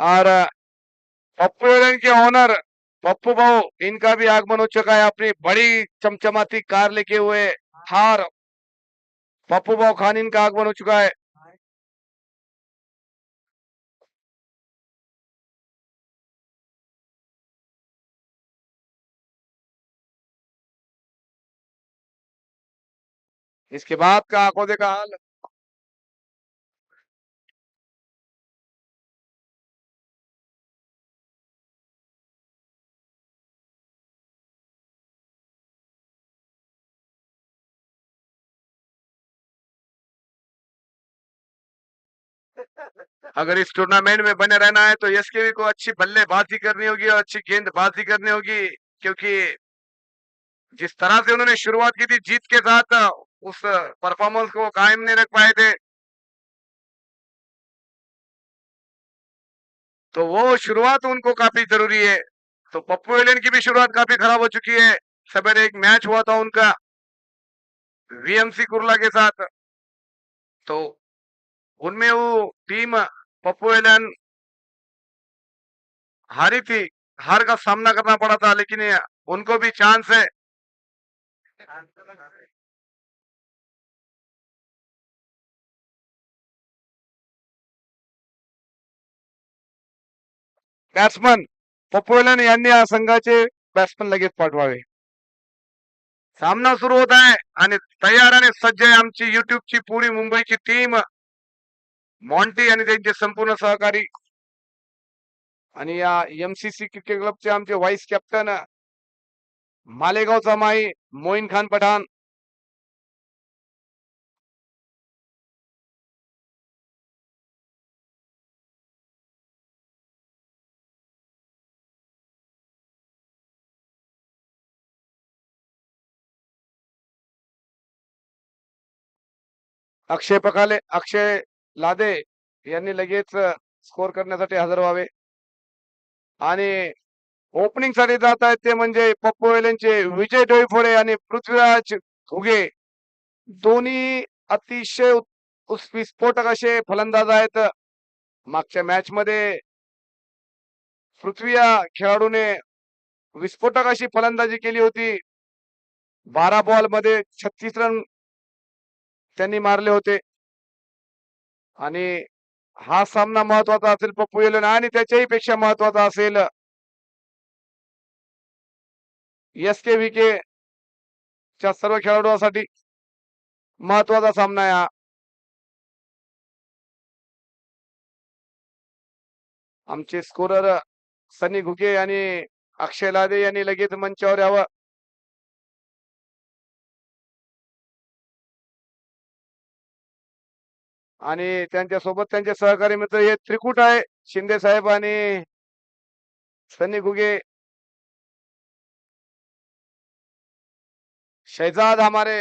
और पप्पू एलन के ओनर पप्पू भाऊ, इनका भी आगमन हो चुका है अपनी बड़ी चमचमाती कार लेके हुए थार। पप्पू भाऊ खान इनका आगमन हो चुका है। इसके बाद का आंखों का हाल। अगर इस टूर्नामेंट में बने रहना है तो एसकेवी को अच्छी बल्लेबाजी करनी होगी और अच्छी गेंदबाजी करनी होगी, क्योंकि जिस तरह से उन्होंने शुरुआत की थी जीत के साथ, उस परफॉर्मेंस को कायम नहीं रख पाए थे। तो वो शुरुआत उनको काफी जरूरी है। तो पप्पू एलियन की भी शुरुआत काफी खराब हो चुकी है। सवेरे एक मैच हुआ था उनका वीएमसी कुर्ला के साथ, तो उनमें वो टीम पप्पू एलियन हारी थी। हार का सामना करना पड़ा था, लेकिन उनको भी चांस है। बॅट्समन पप्पू एलियन यांनी या संघाचे बॅट्समन लगेच पाठवावे। सामना सुरू होत आहे आणि तयार आणि सज्ज आहे आमची युट्यूबची पुरी मुंबईची टीम, मॉन्टी आणि त्यांचे संपूर्ण सहकारी, आणि या एमसीसी क्रिकेट क्लबचे आमचे व्हाईस कॅप्टन मालेगावचा माई मोईन खान पठाण। अक्षय पकाले, अक्षय लादे यांनी लगेच स्कोर करण्यासाठी हजर व्हावे। आणि ओपनिंग साठी जात आहेत ते म्हणजे पप्पू एलेंचे विजय डोईफोडे आणि पृथ्वीराज घुगे, दोन्ही अतिशय विस्फोटक असे फलंदाज आहेत। मागच्या मॅच मध्ये पृथ्वी या खेळाडूने विस्फोटक अशी फलंदाजी केली होती। 12 बॉल मध्ये 36 रन त्यांनी मारले होते। आणि हा सामना महत्वाचा असेल पप्पू एलन, आणि त्याच्याही पेक्षा महत्वाचा असेल एसकेव्हीके च्या सर्व खेळाडूंसाठी महत्वाचा सामना आहे हा। आमचे स्कोरर सनी घुगे आणि अक्षय लादे यांनी लगेच मंचावर यावं। आणि त्यांच्यासोबत त्यांचे सहकारी मित्र हे त्रिकूट आहे, शिंदे साहेब आणि सनी घुगे। शहजाद हमारे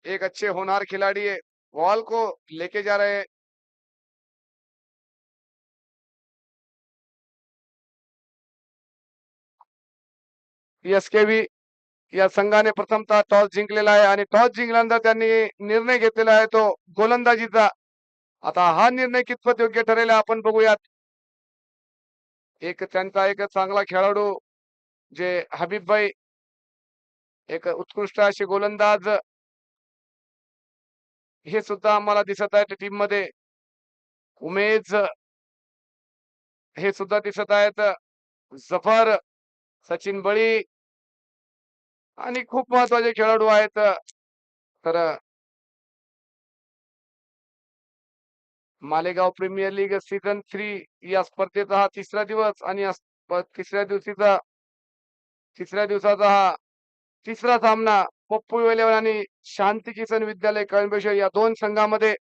एक अच्छे होनहार खिलाड़ी है, बॉल को लेके जा रहे हैं। एसकेव्ही या संघाने प्रथमतः टॉस जिंकलेला आहे आणि टॉस जिंकल्यानंतर त्यांनी निर्णय घेतलेला आहे तो गोलंदाजीचा। आता हा निर्णय कितपत योग्य ठरेल आपण बघूयात। एक त्यांचा एक चांगला खेळाडू जे हबीब भाई, एक उत्कृष्ट असे गोलंदाज, हे सुद्धा आम्हाला दिसत आहेत टीम मध्ये। उमेश हे सुद्धा दिसत आहेत। जफर, सचिन बळी आणि खूप महत्वाचे खेळाडू आहेत। तर मालेगाव प्रीमियर लीग सीझन 3 या स्पर्धेचा हा तिसरा दिवस आणि तिसऱ्या दिवसाचा हा तिसरा सामना पप्पू एलेवन आणि शांती किसन विद्यालय कळंबेश्वर या दोन संघामध्ये।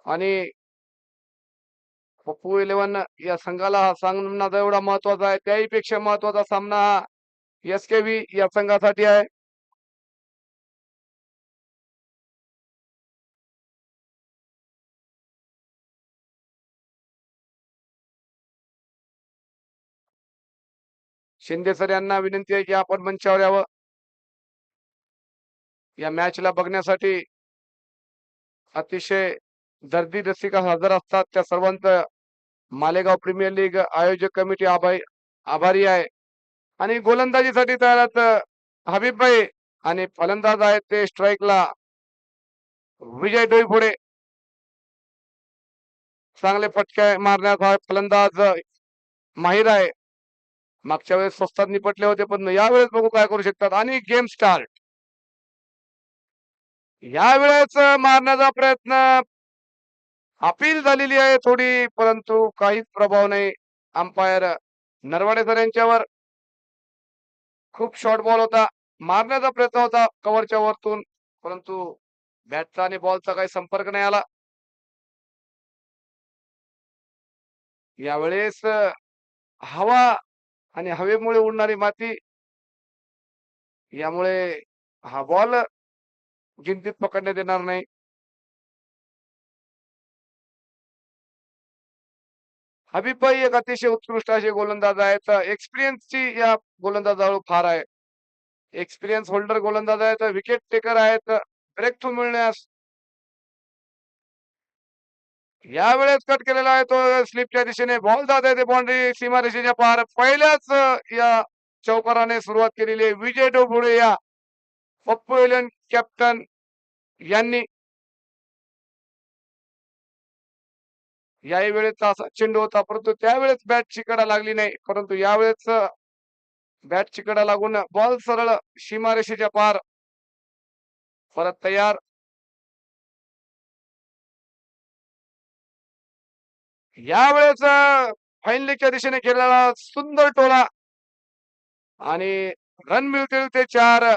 आणि पप्पू इलेव्हन या संघाला हा सामना एवढा महत्वाचा आहे, त्याही पेक्षा महत्वाचा सामना हा एसकेव्ही या संघासाठी आहे। शिंदे सर यांना विनंती आहे की आपण मंचावर यावं। या मॅचला बघण्यासाठी अतिशय दर्दी रसिक हजर असतात, त्या सर्वांचं मालेगाव प्रीमियर लीग आयोजक कमिटी आभारी आहे. आणि गोलंदाजीसाठी तयार हबीबभाई आणि फलंदाज आहेत ते स्ट्राईकला विजय डोईफोडे. चांगले फटके मारण्यात हा फलंदाज माहिर आहे. मागच्या वेळेस स्वस्तात निपटले होते, पण यावेळेस बघू काय करू शकतात. आणि गेम स्टार्ट. यावेळेस मारण्याचा प्रयत्न अपील झालेली आहे थोडी, परंतु काहीच प्रभाव नाही अंपायर नरवाडे सर यांच्यावर. खूप शॉर्ट बॉल होता, मारण्याचा प्रयत्न होता कव्हरच्या वरतून, परंतु बॅटचा आणि बॉलचा काही संपर्क नाही आला. यावेळेस हवा आणि हवेमुळे उडणारी माती, यामुळे हा बॉल गिनतीत पकडण्यात येणार नाही. हबीबभाई एक अतिशय उत्कृष्ट असे गोलंदाज आहेत. एक्सपिरियन्सची या गोलंदाजाजवळ फार आहे. एक्सपिरियन्स होल्डर गोलंदाज आहेत, विकेट टेकर आहेत. ब्रेक थ्रू मिळण्यास यावेळेस कट केलेला आहे तो स्लिपच्या दिशेने. बॉल जात आहे ते बाउंड्री सीमारेषेच्या पार. पहिल्याच या चौकाराने सुरुवात केलेली आहे विजय डोबुळे या पप्पू एलन कॅप्टन यांनी. याही वेळेचा असा चेंडू होता, परंतु त्यावेळेस बॅटची कडा लागली नाही, परंतु यावेळेस बॅटची कडा लागून बॉल सरळ सीमारेषेच्या पार. परत तयार. यावेळेस फाईन लेगच्या दिशेने केलेला सुंदर टोला आणि रन मिळतील ते 4.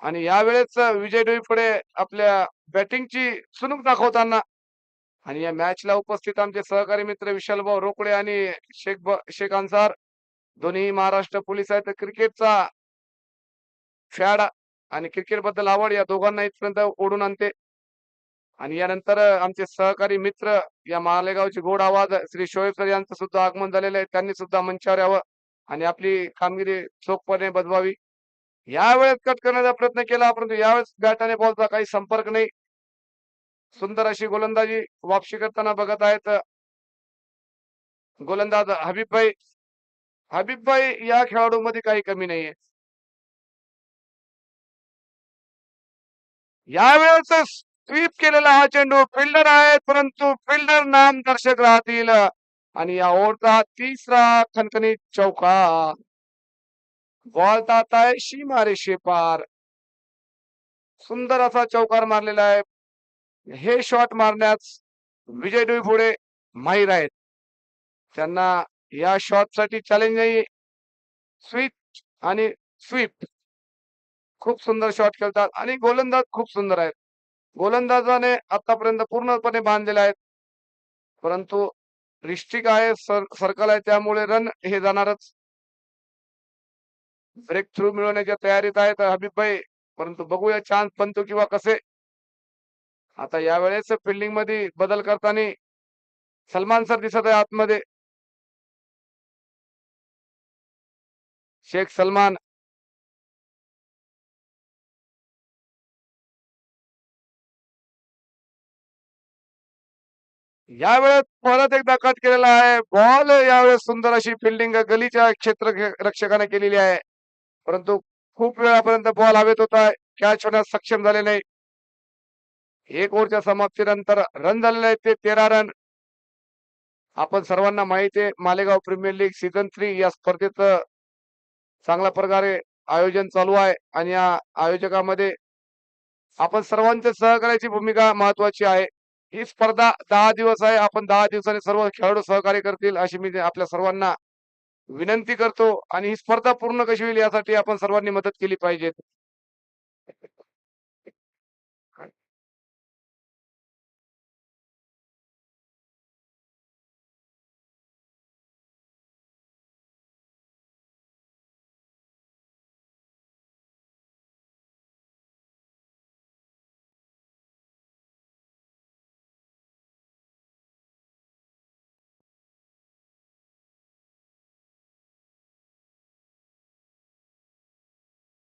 आणि यावेळेस विजय डोईफोडे आपल्या बॅटिंगची चुणूक दाखवताना. आणि या मॅचला उपस्थित आमचे सहकारी मित्र विशालभाऊ रोकडे आणि शेख अन्सार, दोन्ही महाराष्ट्र पोलीस आहेत. क्रिकेटचा फॅड आणि क्रिकेट बद्दल आवड या दोघांना इथपर्यंत ओढून आणते. आणि यानंतर आमचे सहकारी मित्र या मालेगावचे गोड आवाज श्री शोएब सर यांचं सुद्धा आगमन झालेलं आहे. त्यांनी सुद्धा मंचावर यावं आणि आपली कामगिरी चोखपणे बजवावी. यावेळेस कट करण्याचा प्रयत्न केला, परंतु यावेळेस बॅट आणि बॉलचा काही संपर्क नाही. सुंदर अशी गोलंदाजी वापसी करताना बघत आहेत गोलंदाज हबीबभाई. हबीबभाई या खेळाडूमध्ये काही कमी नाहीये. यावेळेस स्वीप केलेला हा चेंडू. फिल्डर आहेत, परंतु फिल्डर नाम दर्शक राहतील. आणि या ओव्हरचा तिसरा खणखणीत चौका. बॉल जात आहे सीमारेषे पार. सुंदर असा चौकार मारलेला आहे. हे शॉट मारण्यास विजय डोईफोडे माहीर आहेत. त्यांना या शॉट साठी चॅलेंज नाही. स्विच आणि स्वीप खूप सुंदर शॉट खेळतात आणि गोलंदाज खूप सुंदर आहेत. गोलंदाजाने आतापर्यंत पूर्णपणे बांधलेले आहेत, परंतु रिस्ट्रिक आहे, सर्कल आहे, त्यामुळे रन हे जाणारच. ब्रेक थ्रू मिळवण्याच्या तयारीत आहेत हबीबभाई, परंतु बघूया चान्स बनतो किंवा कसे. आता यावेळेस फिल्डिंग मध्ये बदल करताना सलमान सर दिसत आहे आतमध्ये. शेख सलमान. यावेळेस परत एकदा कट केलेला आहे बॉल. यावेळेस सुंदर अशी फिल्डिंग गलीच्या क्षेत्र रक्षकाने केलेली आहे, परंतु खूप वेळापर्यंत बॉल हवेत होता, कॅच होण्यास सक्षम झाले नाही. एक ओव्हरच्या समाप्तीनंतर रन झालेले आहेत ते 13 रन. आपण सर्वांना माहिती आहे मालेगाव प्रीमियर लीग सीझन 3 या स्पर्धेचं चांगल्या प्रकारे आयोजन चालू आहे आणि या आयोजकामध्ये आपण सर्वांच्या सहकार्याची भूमिका महत्वाची आहे. ही स्पर्धा 10 दिवस आहे. आपण 10 दिवसांनी सर्व खेळाडू सहकार्य करतील अशी मी आपल्या सर्वांना विनंती करतो. आणि ही स्पर्धा पूर्ण कशी होईल यासाठी आपण सर्वांनी मदत केली पाहिजे.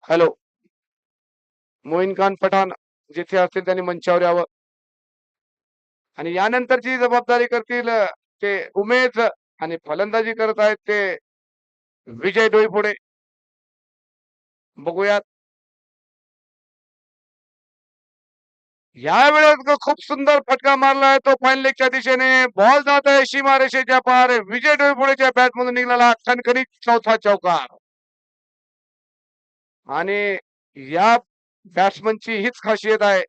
हॅलो. मोईन खान पठाण जिथे असतील त्यांनी मंचावर यावं आणि यानंतरची जबाबदारी करतील ते उमेद आणि फलंदाजी करत आहेत ते विजय डोईफोडे. बघूयात यावेळेस खूप सुंदर फटका मारलाय तो फाईन लेगच्या दिशेने. बॉल जात आहे सीमारेषेच्या पार. विजय डोईफोडेच्या बॅट मधून निघाला खणखणीत चौथा चौकार. आणि या बॅट्समनची हीच खासियत आहे.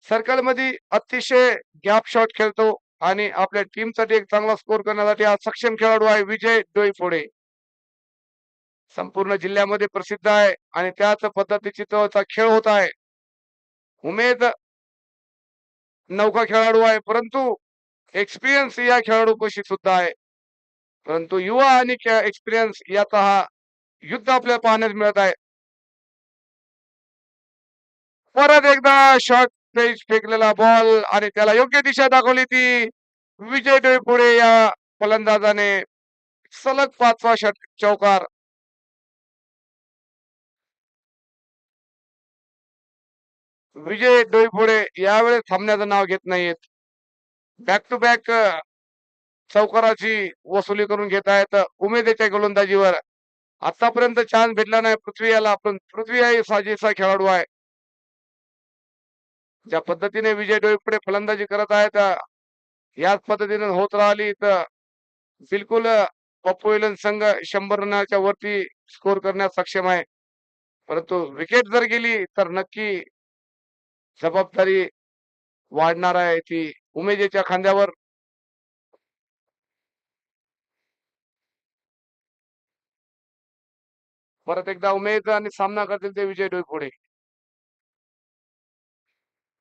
सर्कल मध्ये अतिशय गॅप शॉट खेळतो आणि आपल्या टीमसाठी एक चांगला स्कोर करण्यासाठी हा सक्षम खेळाडू आहे विजय डोईफोडे. संपूर्ण जिल्ह्यामध्ये प्रसिद्ध आहे आणि त्याच पद्धतीची तो खेळ होत आहे. उमेद नौका खेळाडू आहे परंतु एक्सपिरियन्स या खेळाडूपाशी सुद्धा आहे. परंतु युवा आणि एक्सपिरियन्स याचा हा युद्ध आपल्याला पाहण्यास मिळत आहे. परत एकदा शॉर्ट पेज फेकलेला बॉल आणि त्याला योग्य दिशा दाखवली ती विजय डोईफोडे या फलंदाजाने. सलग 5वा चौकार. विजय डोईफोडे यावेळेस थांबण्याचं नाव घेत नाहीत. बॅक टू बॅक चौकाराची वसुली करून घेत आहेत उमेदच्या गोलंदाजीवर. आतापर्यंत चान्स भेटला नाही पृथ्वी याला, पण पृथ्वी हा साजेसा खेळाडू आहे. ज्या पद्धतीने विजय डोईफोडे फलंदाजी करत आहेत याच पद्धतीने होत राहिली तर बिलकुल पप्पू वेलन संघ 100 रनाच्या वरती स्कोर करण्यास सक्षम आहे. परंतु विकेट जर गेली तर नक्की जबाबदारी वाढणार आहे ती उमेदच्या खांद्यावर. परत एकदा उमेद आणि सामना करतील ते विजय डोईफोडे.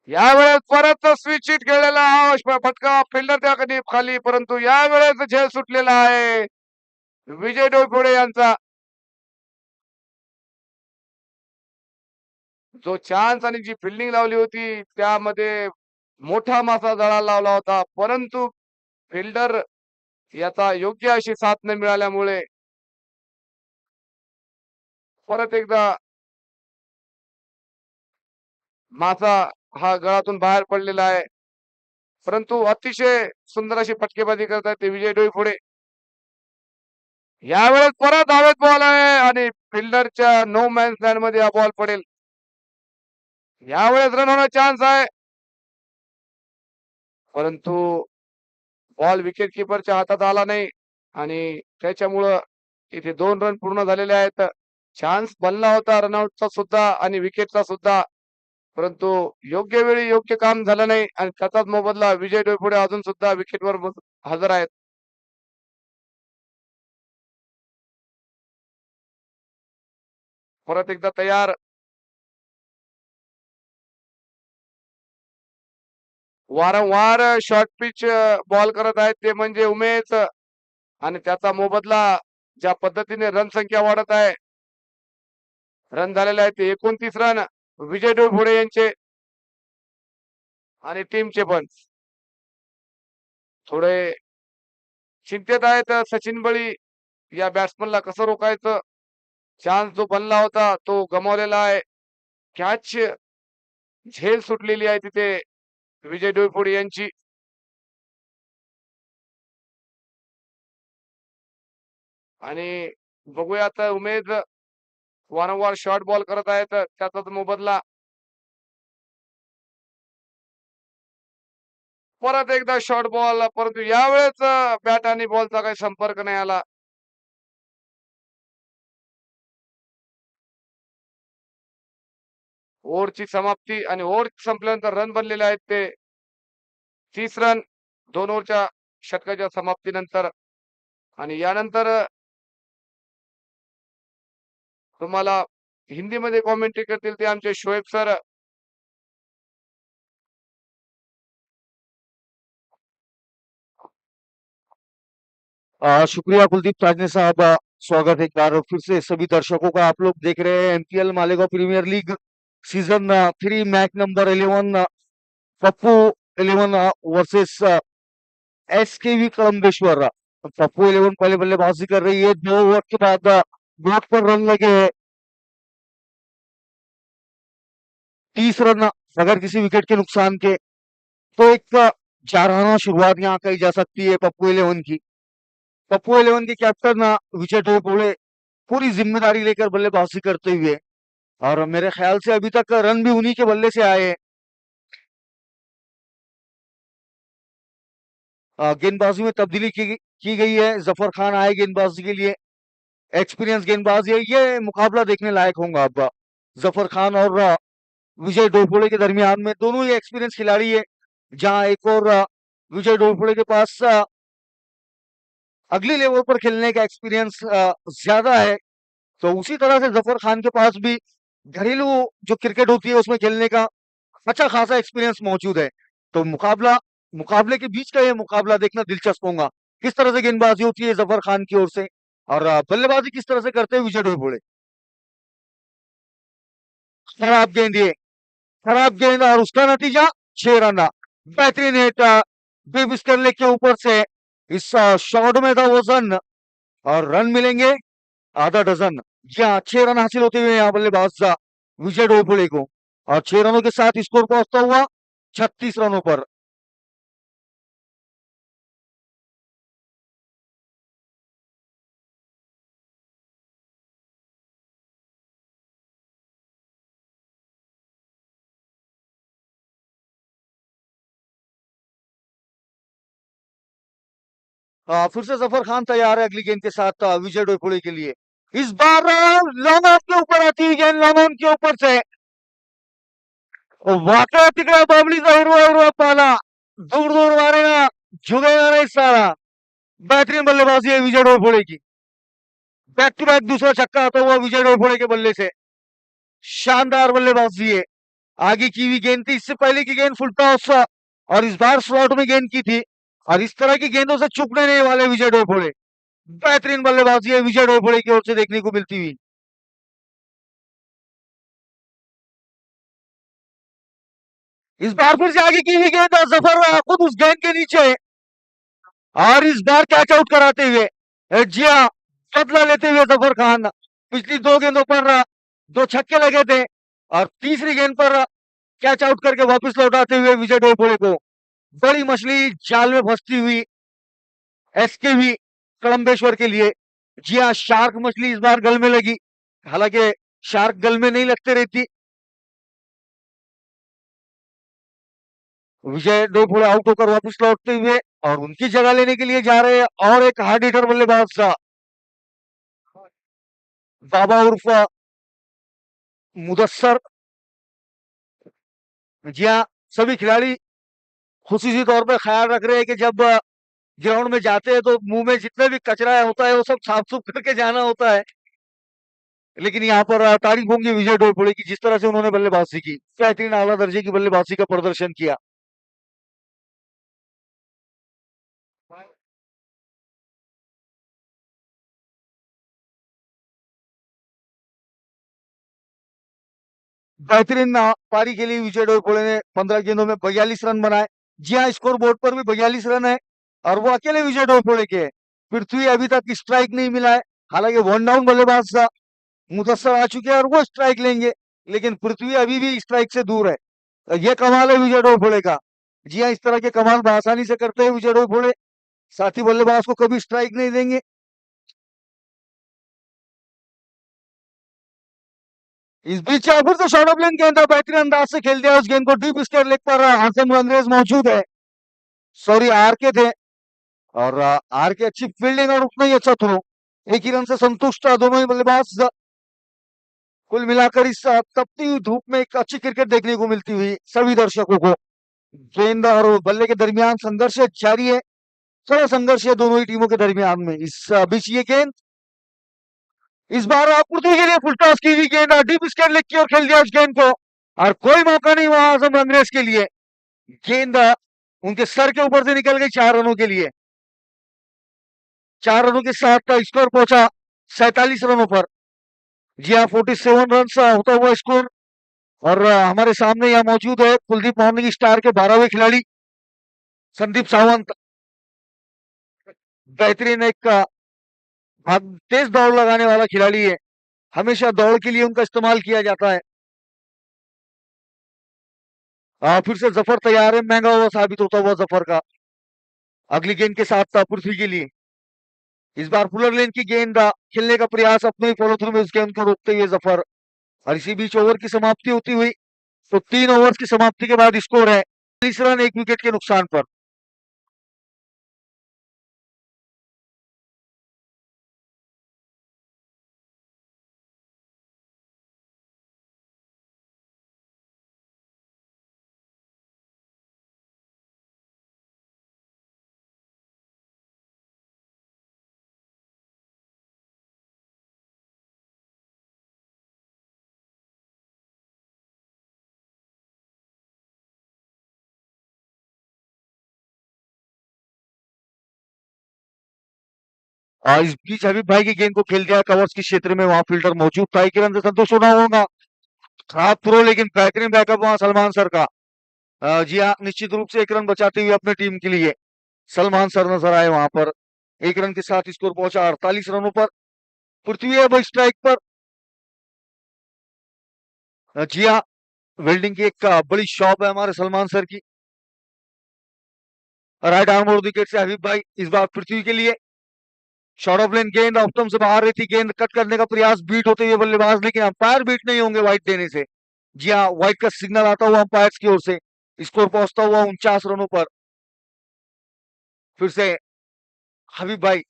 यावेळेस परत स्विच हिट खेळलेला हा फटका फिल्डर त्या खाली, परंतु यावेळेस झेल सुटलेला आहे विजय डोईफोडे यांचा. जो चान्स आणि जी फिल्डिंग लावली होती त्यामध्ये मोठा मासा जळाला लावला होता, परंतु फिल्डर याचा योग्य अशी साथ न मिळाल्यामुळे परत एकदा मासा हा गळातून बाहेर पडलेला आहे. परंतु अतिशय सुंदर अशी फटकेबाजी करतात ते विजय डोईफोडे. यावेळेस परत धावेत बॉल आहे आणि फिल्डरच्या नो मॅन्स लँड मध्ये हा बॉल पडेल. यावेळेस रन होण्याचा चान्स आहे परंतु बॉल विकेट किपरच्या हातात आला नाही आणि त्याच्यामुळं इथे 2 रन पूर्ण झालेले आहेत. चान्स बनला होता रनआउटचा सुद्धा आणि विकेटचा सुद्धा, परंतु योग्य वेळी योग्य काम झालं नाही आणि त्याचाच मोबदला विजय डोईफोडे अजून सुद्धा विकेटवर हजर आहेत. परत एकदा तयार. वारंवार शॉर्ट पिच बॉल करत आहेत ते म्हणजे उमेश आणि त्याचा मोबदला ज्या पद्धतीने रन संख्या वाढत आहे. रन झालेले आहेत 29 रन विजय डोईफोडे यांचे आणि टीमचे पण. थोडे चिंतेत आहेत सचिन बळी या बॅट्समनला कसं रोखायचं. चान्स जो बनला होता तो गमावलेला आहे. कॅच झेल सुटलेली आहे तिथे विजय डोईफोडे यांची. आणि बघूया आता उमेद वारंवार शॉर्ट बॉल करत आहेत त्याचाच मोबदला. परत एकदा शॉर्ट बॉल, परंतु यावेळेस बॅट आणि बॉलचा काही संपर्क नाही आला. ओव्हरची समाप्ती आणि ओव्हर संपल्यानंतर रन बनलेले आहेत ते 30 रन 2 ओव्हरच्या षटकाच्या समाप्तीनंतर. आणि यानंतर तुम्हाला हिंदीमध्ये कॉमेंट्री करतील ते आमचे शोएब सर. शुक्रिया कुलदीप ताजने साहब। स्वागत है एक बार फिर से सभी दर्शकों का। आप लोग देख रहे हैं MPL Malegaon premier league season 3 match number 11 Pappu 11 versus SKV Kalambeshwar. Pappu 11 पहले बल्लेबाजी कर रही है। 2 ओवर के बाद बैट पर रन लगे हैं 30 रन बगैर किसी विकेट के नुकसान के। तो एक जारहाना शुरुआत यहाँ कही जा सकती है पप्पू इलेवन की। पप्पू इलेवन के कैप्टन विजय डोईफोड़े पूरी जिम्मेदारी लेकर बल्लेबाजी करते हुए, और मेरे ख्याल से अभी तक रन भी उन्हीं के बल्ले से आए हैं। गेंदबाजी में तब्दीली की गई है, जफर खान आए गेंदबाजी के लिए। एक्सपीरियंस गेंदबाज है, ये मुकाबला देखने लायक होगा अब। जफर खान और विजय डोईफोड़े के दरमियान में, दोनों ही एक्सपीरियंस खिलाड़ी है। जहां एक और विजय डोईफोड़े के पास अगली लेवल पर खेलने का एक्सपीरियंस ज्यादा है, तो उसी तरह से जफर खान के पास भी घरेलू जो क्रिकेट होती है उसमें खेलने का अच्छा खासा एक्सपीरियंस मौजूद है। तो मुकाबले के बीच का ये मुकाबला देखना दिलचस्प होगा। किस तरह से गेंदबाजी होती है जफर खान की ओर से, और बल्लेबाजी किस तरह से करते हैं विजय डोईफोड़े। खराब गेंद ये, खराब गेंद, और उसका नतीजा 6 रन। बेहतरीन हिट बिग स्टर्लिंग के ऊपर से। इस शॉट में था वजन, और रन मिलेंगे आधा डजन। जी हाँ, 6 रन हासिल होते हुए यहाँ बल्लेबाज विजय डोईफोड़े को, और 6 रनों के साथ स्कोर पहुंचता हुआ 36 रनों पर। फिर से जफर खान तैयार है अगली गेंद के साथ विजय डोईफोड़े के लिए। इस बार लॉन्ग ऑन के ऊपर आती है गेंद, लॉन्ग ऑन के ऊपर से। वाकई तिकड़ा बाबलीचा हिरवा हिरवा पाला, दूर दूर मारेगा, झुकेगा नहीं सारा। बेहतरीन बल्लेबाजी है विजय डोईफोड़े की। बैक टू बैक दूसरा छक्का आता हुआ विजय डोईफोड़े के बल्ले से। शानदार बल्लेबाजी है। आगे की हुई गेंद थी, इससे पहले की गेंद फुल टॉस, और इस बार स्लॉट में गेंद की थी, और इस तरह की गेंदों से चूकने नहीं वाले विजय डोईफोड़े। बेहतरीन बल्लेबाजी है विजय डोईफोड़े की ओर से देखने को मिलती हुई। इस बार फिर से आगे की हुई गेंद, और जफर खुद उस गेंद के नीचे, और इस बार कैच आउट कराते हुए, जी हाँ, बदला लेते हुए जफर खान। पिछली 2 गेंदों पर 2 छक्के लगे थे, और तीसरी गेंद पर कैच आउट करके वापस लौटाते हुए विजय डोईफोड़े को। बड़ी मछली जाल में फंसती हुई एसकेवी कड़म्बेश्वर के लिए। जी हाँ, शार्क मछली इस बार गल में लगी। हालांकि शार्क गल में नहीं लगते रहती। विजय डोईफोड़े आउट होकर वापस लौटते हुए, और उनकी जगह लेने के लिए जा रहे हैं और एक हार्ड हिटर बल्लेबाज था, बाबा उर्फ मुदस्सर। जी हाँ, सभी खिलाड़ी खुसूसी तौर पर ख्याल रख रहे हैं कि जब ग्राउंड में जाते हैं तो मुंह में जितना भी कचरा होता है वो सब साफ सुफ करके जाना होता है। लेकिन यहाँ पर तारीफ होंगी विजय डोईफोड़े की, जिस तरह से उन्होंने बल्लेबाजी की, बेहतरीन आला दर्जे की बल्लेबाजी का प्रदर्शन किया। बेहतरीन पारी के लिए विजय डोईफोड़े ने 15 गेंदों में 42 रन बनाए। जी हाँ, स्कोर बोर्ड पर भी 42 रन है, और वो अकेले विजय डोईफोड़े के हैं। पृथ्वी अभी तक स्ट्राइक नहीं मिला है। हालांकि वन डाउन बल्लेबाज था, मुदस्सर आ चुके हैं और वो स्ट्राइक लेंगे, लेकिन पृथ्वी अभी भी स्ट्राइक से दूर है। तो ये कमाल है विजय डोईफोड़े का। जी हाँ, इस तरह के कमाल आसानी से करते हैं विजय डोईफोड़े। साथी बल्लेबाज को कभी स्ट्राइक नहीं देंगे। इस बीच फिर से शॉर्ट ऑफ लेन गेंद था, बेहतरीन अंदाज से खेल दिया उस गेंद को डीप स्क्वायर लेग पर। हाशिम अंग्रेज मौजूद है, सॉरी आर के थे, और आर के अच्छी फील्डिंग और उतना ही अच्छा थ्रो। एक ही रन से संतुष्ट दोनों ही बल्लेबाज। कुल मिलाकर इस तपती हुई धूप में एक अच्छी क्रिकेट देखने को मिलती हुई सभी दर्शकों को। गेंद और बल्ले के दरमियान संघर्ष जारी है, थोड़ा संघर्ष है दोनों ही टीमों के दरमियान में। इस बीच ये गेंद, इस बार पृथ्वी के लिए फुल टॉस की हुई गेंद, डीप स्क्वायर लेग की ओर खेल दिया उस गेंद को, और कोई मौका नहीं वहां आजम अंग्रेज के लिए। गेंद उनके सर के ऊपर से निकल गई 4 रनों के लिए। 4 रनों के साथ स्कोर पहुंचा 47 रनों पर। जी हाँ, 47 रन होता हुआ स्कोर। और हमारे सामने यहाँ मौजूद है कुलदीप मॉर्निंग स्टार के 12वें खिलाड़ी संदीप सावंत। बेहतरीन एक तेज दौड़ लगाने वाला खिलाड़ी है, हमेशा दौड़ के लिए उनका इस्तेमाल किया जाता है। फिर से जफर तैयार है, महंगा हुआ साबित होता हुआ जफर का। अगली गेंद के साथ था पृथ्वी के लिए। इस बार फुलर लेन की गेंद खेलने का प्रयास अपने ही फॉलो थ्रू में इस गेंद को रोकते हुए जफर। और इसी बीच ओवर की समाप्ति होती हुई। तो 3 ओवर की समाप्ति के बाद स्कोर है 40 रन 1 विकेट के नुकसान पर। इस बीच हबीब भाई की गेंद को खेल दिया कवर्स के क्षेत्र में, वहां फील्डर मौजूद था, एक रन से संतुष्ट होना होगा। खराब थ्रो लेकिन बेहतरीन बैकअप वहां सलमान सर का। जी हाँ, निश्चित रूप से एक रन बचाते हुए अपने टीम के लिए सलमान सर नजर आए वहां पर। एक रन के साथ स्कोर पहुंचा 48 रनों पर। पृथ्वी अब स्ट्राइक पर। जी हाँ, फील्डिंग की एक बड़ी शॉप है हमारे सलमान सर की। राइट आर्म और विकेट से हबीब भाई इस बार पृथ्वी के लिए। शॉर्ट ऑफ लेन गेंद ऑप्टम से बाहर रही थी, गेंद कट करने का प्रयास बीट होते हुए बल्लेबाज, लेकिन अंपायर बीट नहीं होंगे वाइड देने से। जी हाँ, वाइड का सिग्नल आता हुआ अंपायर की ओर से। स्कोर पहुंचता हुआ 49 रनों पर। फिर से हबीब भाई।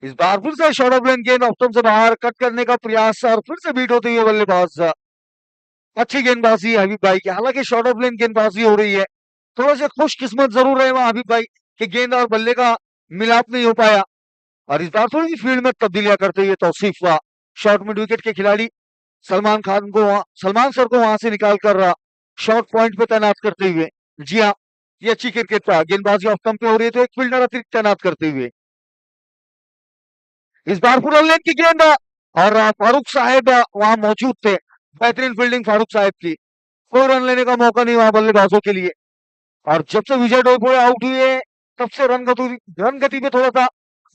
इस बार फिर से शॉर्ट ऑफ लेन गेंद ऑप्टम से बाहर कट करने का प्रयास और फिर से बीट होते हुए बल्लेबाज। अच्छी गेंदबाजी है हबीब भाई की, हालांकि शॉर्ट ऑफ लेन गेंदबाजी हो रही है। थोड़ा सा खुशकिस्मत जरूर है वहां हबीब भाई कि गेंद और बल्ले का मिलाप नहीं हो पाया। और इस बार थोड़ी सी फील्ड में तब्दीलियां करते हुए तौसीफ हुआ। शॉर्ट मिड विकेट के खिलाड़ी सलमान सर को वहां से निकाल कर शॉर्ट पॉइंट पे तैनात करते हुए। जी हाँ, ये अच्छी क्रिकेट था, गेंदबाजी ऑफ स्टंप पे हो रही है तो एक फील्डर अतिरिक्त तैनात करते हुए। इस बार पूरा लेन की गेंद और फारूक साहेब वहां मौजूद थे। बेहतरीन फील्डिंग फारूक साहेब की। कोई रन लेने का मौका नहीं वहां बल्लेबाजों के लिए। और जब से विजय डोइफोड़े आउट हुए तब से रन गति पे थोड़ा सा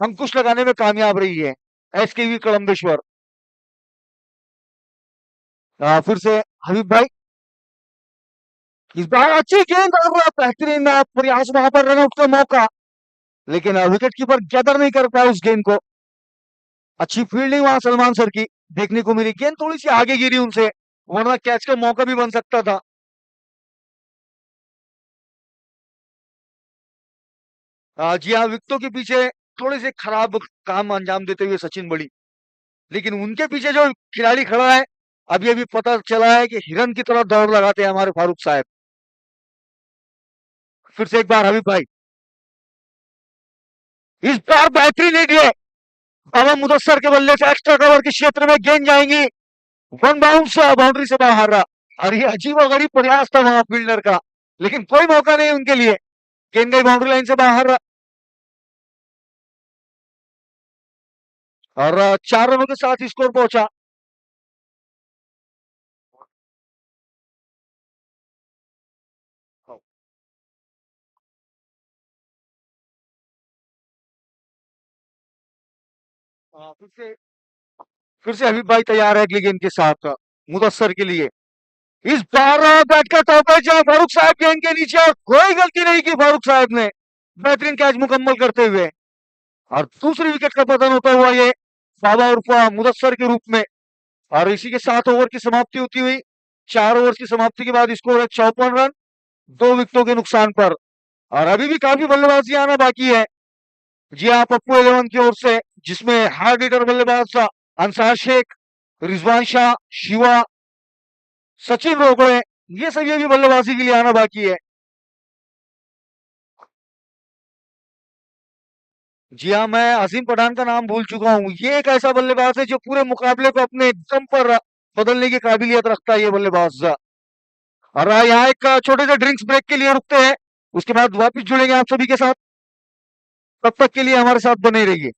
अंकुश लगाने में कामयाब रही है एसकेवी कलम्बेश्वर। फिर से हबीब भाई। इस बार अच्छी गेंद और बेहतरीन प्रयास वहां पर रनआउट का मौका, लेकिन विकेट कीपर गैदर नहीं कर पाया उस गेंद को। अच्छी फील्डिंग वहां सलमान सर की देखने को मिली, गेंद थोड़ी सी आगे गिरी उनसे, वरना कैच का मौका भी बन सकता था। जी हाँ, विकेटों के पीछे थोड़े से खराब काम अंजाम देते हुए सचिन बड़ी, लेकिन उनके पीछे जो खिलाड़ी खड़ा है अभी अभी पता चला है कि हिरन की तरह दौड़ लगाते हैं हमारे फारूक साहब। फिर से एक बार हबीब भाई। इस बार बेहतरीन हिट है। अब मुदस्सर के बल्ले से एक्स्ट्रा कवर के क्षेत्र में गेंद जाएंगी। वन बाउंस बाउंड्री से बाहर रहा। और ये अजीब और गरीब प्रयास था वहां फील्डर का, लेकिन कोई मौका नहीं उनके लिए। गेंद गई बाउंड्री लाइन से बाहर। और 4 रनों के साथ स्कोर पहुंचा। फिर से हबीब भाई तैयार है अगली गेंद के साथ मुदस्सर के लिए। इस बार बैट का टॉपेज फारूक साहब गेंद के नीचे, और कोई गलती नहीं की फारूक साहब ने, बेहतरीन कैच मुकम्मल करते हुए। और दूसरी विकेट का पतन होता हुआ ये बाबा उर्फ मुदस्सर के रूप में। और इसी के 7 ओवर की समाप्ति होती हुई। 4 ओवर की समाप्ति के बाद स्कोर है 54 रन 2 विकेटों के नुकसान पर। और अभी भी काफी बल्लेबाजी आना बाकी है। जी हाँ, पप्पू 11 की ओर से, जिसमें हार्ड हिटर बल्लेबाज अंसार शेख, रिजवान शाह, शिवा, सचिन रोकड़े, ये सभी अभी बल्लेबाजी के लिए आना बाकी है। जी हाँ, मैं अजीम पठान का नाम भूल चुका हूँ। ये एक ऐसा बल्लेबाज है जो पूरे मुकाबले को अपने दम पर बदलने की काबिलियत रखता है ये बल्लेबाज। और यहाँ एक छोटे से ड्रिंक्स ब्रेक के लिए रुकते हैं, उसके बाद वापस जुड़ेंगे आप सभी के साथ। तब तक के लिए हमारे साथ बने रहिए।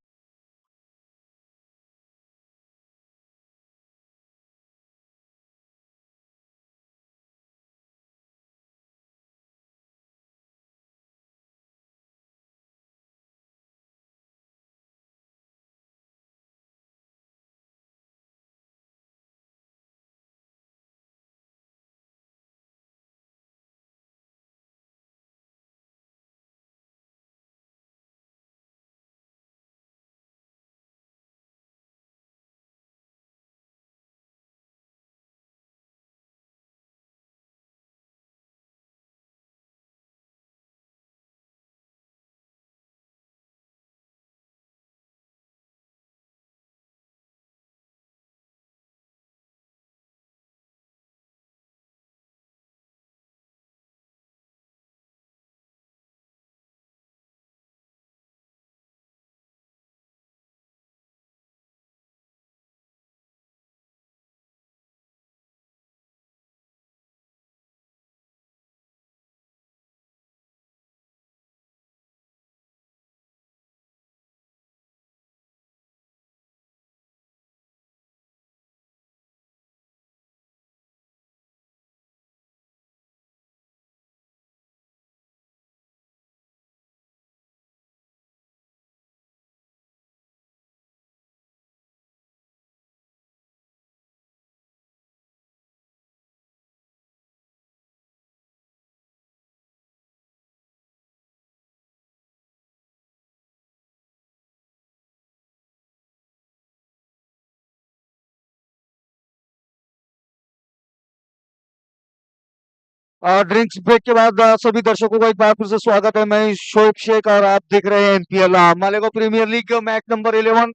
ड्रिंक्स ब्रेक के बाद सभी दर्शकों का एक बार फिर से स्वागत है। मैं शोएब शेख और आप देख रहे हैं NPL Malegaon premier league match number 11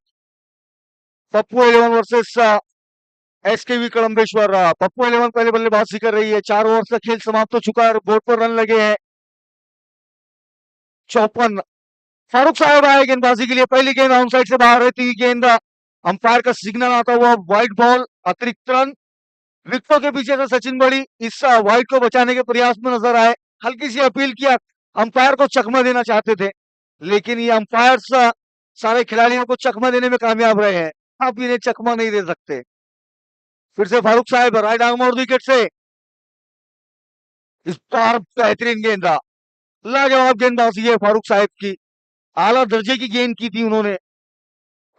Pappu 11 versus SKV Kadambeshwar. Pappu 11 पहले बल्लेबाजी कर रही है। 4 ओवर का खेल समाप्त हो चुका है और बोर्ड पर रन लगे हैं 54। फारूक साहब आए गेंदबाजी के लिए। पहली गेंद ऑन साइड से बाहर रहती हुई गेंद, अंपायर का सिग्नल आता हुआ वाइड बॉल, अतिरिक्त रन। विकेटों के पीछे से सचिन बड़ी इस वाइड को बचाने के प्रयास में नजर आए। हल्की सी अपील किया, अंपायर को चकमा देना चाहते थे, लेकिन ये अंपायर सारे खिलाड़ियों को चकमा देने में कामयाब रहे हैं। आप इन्हें चकमा नहीं दे सकते। फिर से फारूक साहब राइट आर्म और विकेट से इस बार बेहतरीन गेंदा, लाजवाब गेंदबाजी है फारूक साहब की। आला दर्जे की गेंद की थी उन्होंने।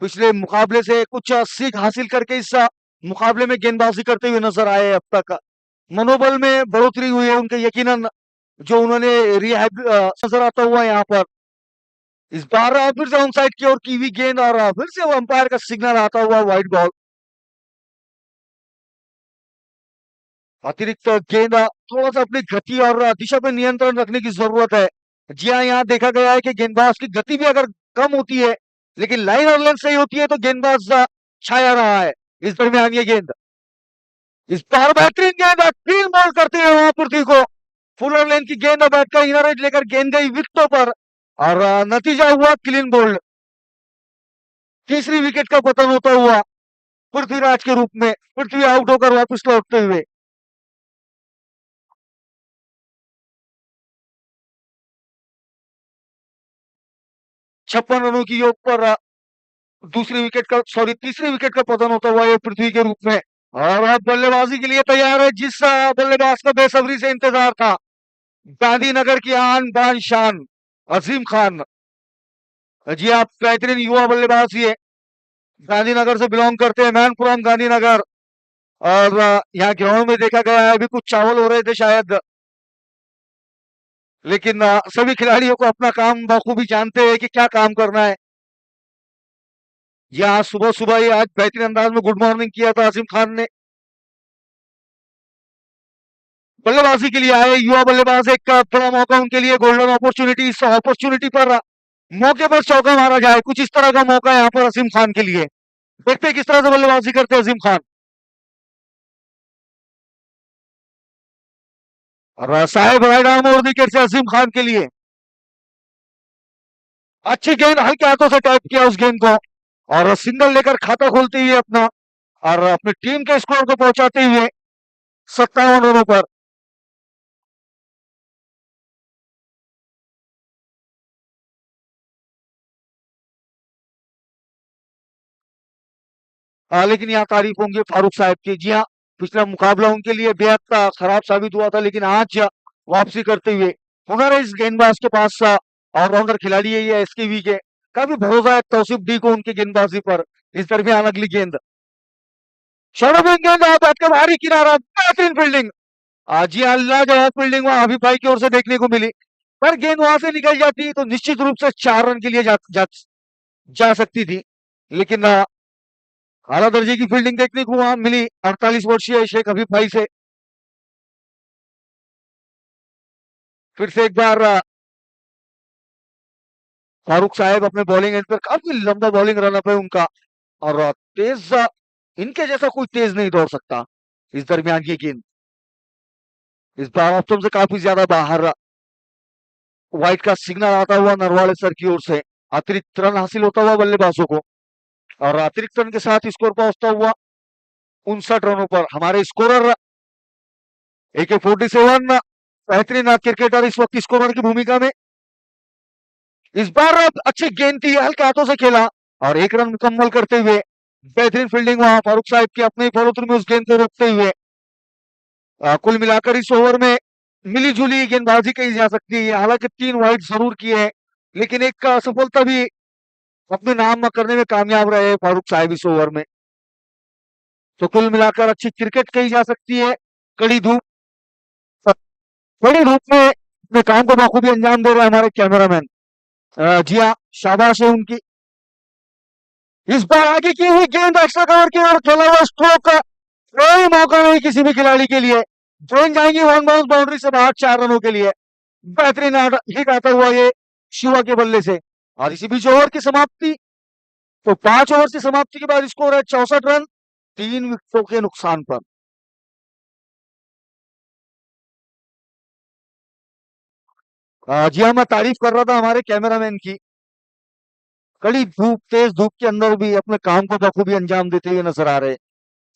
पिछले मुकाबले से कुछ सीख हासिल करके इस मुकाबले में गेंदबाजी करते हुए नजर आए। अब तक मनोबल में बढ़ोतरी हुई है उनके, यकीनन जो उन्होंने रिहैब नजर आता हुआ यहाँ पर। इस बार फिर से ऑन साइड की ओर की हुई गेंद और फिर से वो अंपायर का सिग्नल आता हुआ वाइड बॉल। अतिरिक्त गेंद, थोड़ा सा अपनी गति और दिशा पे नियंत्रण रखने की जरूरत है। जी हाँ, यहाँ देखा गया है कि गेंदबाज की गति भी अगर कम होती है लेकिन लाइन और लेंथ सही होती है तो गेंदबाज छाया रहा है। इस दरमियान ये गेंद, इस बार बेहतरीन गेंद, क्लीन बॉल करते हुए वहां पृथ्वी को फुलर लेन की गेंद बैठकर इनर एज लेकर गेंद गई विकेटों पर और नतीजा हुआ क्लीन बोल्ड। तीसरी विकेट का पतन होता हुआ पृथ्वीराज के रूप में, पृथ्वी आउट होकर वापस लौटते हुए। छप्पन रनों की योग पर दूसरी विकेट का, सॉरी तीसरी विकेट का पतन होता हुआ ये पृथ्वी के रूप में। और अब बल्लेबाजी के लिए तैयार है जिस बल्लेबाज का बेसब्री से इंतजार था, गांधीनगर की आन बान शान अजीम खान। जी आप, बेहतरीन युवा बल्लेबाज ये गांधीनगर से बिलोंग करते हैं, मैन फ्रॉम गांधीनगर। और यहाँ ग्राउंड में देखा गया है अभी कुछ चावल हो रहे थे शायद, लेकिन सभी खिलाड़ियों को अपना काम बखूबी जानते हैं कि क्या काम करना है। यहाँ सुबह सुबह ही आज बेहतरीन अंदाज में गुड मॉर्निंग किया था आसिम खान ने। बल्लेबाजी के लिए आए युवा बल्लेबाज, एक बड़ा मौका उनके लिए, गोल्डन अपॉर्चुनिटी। इस अपॉर्चुनिटी पर मौके पर चौका मारा जाए, कुछ इस तरह का मौका यहाँ पर असीम खान के लिए। देखते हैं किस तरह से बल्लेबाजी करते हैं असीम खान। और साहेब राइट आर्म और विकेट से असीम खान के लिए। अच्छी गेंद, हल्के हाथों से टैप किया उस गेंद को और सिंगल लेकर खाता खोलते हुए अपना और अपनी टीम के स्कोर को पहुंचाते हुए 57 रनों पर। लेकिन यहाँ तारीफ होंगे फारूक साहब की। जी हाँ, पिछला मुकाबला उनके लिए बेहद खराब साबित हुआ था, लेकिन आज वापसी करते हुए हुनर है इस गेंदबाज के पास। ऑलराउंडर खिलाड़ी है ये एसकेवी के, काफी भरोसा है तौसीफ डी को उनकी गेंदबाजी पर। इस दरमियान अगली गेंद, शॉर्ट गेंद बैट का भारी किनारा, बेहतरीन फील्डिंग। जी हाँ, लाजवाब फील्डिंग वहां हबीब भाई की ओर से देखने को मिली, पर गेंद वहां से निकल जाती तो निश्चित रूप से 4 रन के लिए जा सकती थी। लेकिन आला दर्जे की फील्डिंग देखने को वहां मिली 48 वर्षीय शेख हबीब भाई से। फिर से एक बार फारूक साहब अपने बॉलिंग एंड पर, काफी लंबा बॉलिंग रनअप है उनका और तेज, इनके जैसा कोई तेज नहीं दौड़ सकता। इस दरमियान ये गेंद, इस बार ऑप्शन से काफी ज्यादा बाहर, व्हाइट का सिग्नल आता हुआ नरवाले सर की ओर से। अतिरिक्त रन हासिल होता हुआ बल्लेबाजों को और अतिरिक्त रन के साथ स्कोर पहुंचता हुआ 59 रनों पर। हमारे स्कोरर AK-47 बेहतरीन क्रिकेटर इस वक्त स्कोरर की भूमिका में। इस बार अच्छी गेंद थी, हल्के हाथों से खेला और 1 रन मुकम्मल करते हुए बेहतरीन फील्डिंग वहां फारूक साहब की, अपने फॉलो थ्रू में उस गेंद को रोकते हुए। कुल मिलाकर इस ओवर में मिली जुली गेंदबाजी कही जा सकती है। हालांकि 3 वाइड जरूर किए हैं, लेकिन एक सफलता भी अपने नाम करने में कामयाब रहे फारूक साहब इस ओवर में। तो कुल मिलाकर अच्छी क्रिकेट कही जा सकती है। कड़ी धूप, कड़ी धूप में अपने काम को बखूबी अंजाम दे रहे हैं हमारे कैमरामैन। जी हाँ, शाबाश है उनकी। इस बार आगे की हुई गेंद एक्स्ट्रा कवर की और खेला हुआ स्ट्रोक का कोई मौका नहीं किसी भी खिलाड़ी के लिए। ड्राइंग जाएंगी वन बाउंस बाउंड्री से बाहर 4 रनों के लिए। बेहतरीन हिट आता हुआ ये शिवा के बल्ले से। और इसी बीच ओवर की समाप्ति, तो 5 ओवर की समाप्ति के बाद स्कोर है 64 रन 3 विकेटों के नुकसान पर। जी हाँ, मैं तारीफ कर रहा था हमारे कैमरामैन की। कड़ी धूप, तेज धूप के अंदर भी अपने काम को बखूबी अंजाम देते हुए नजर आ रहे।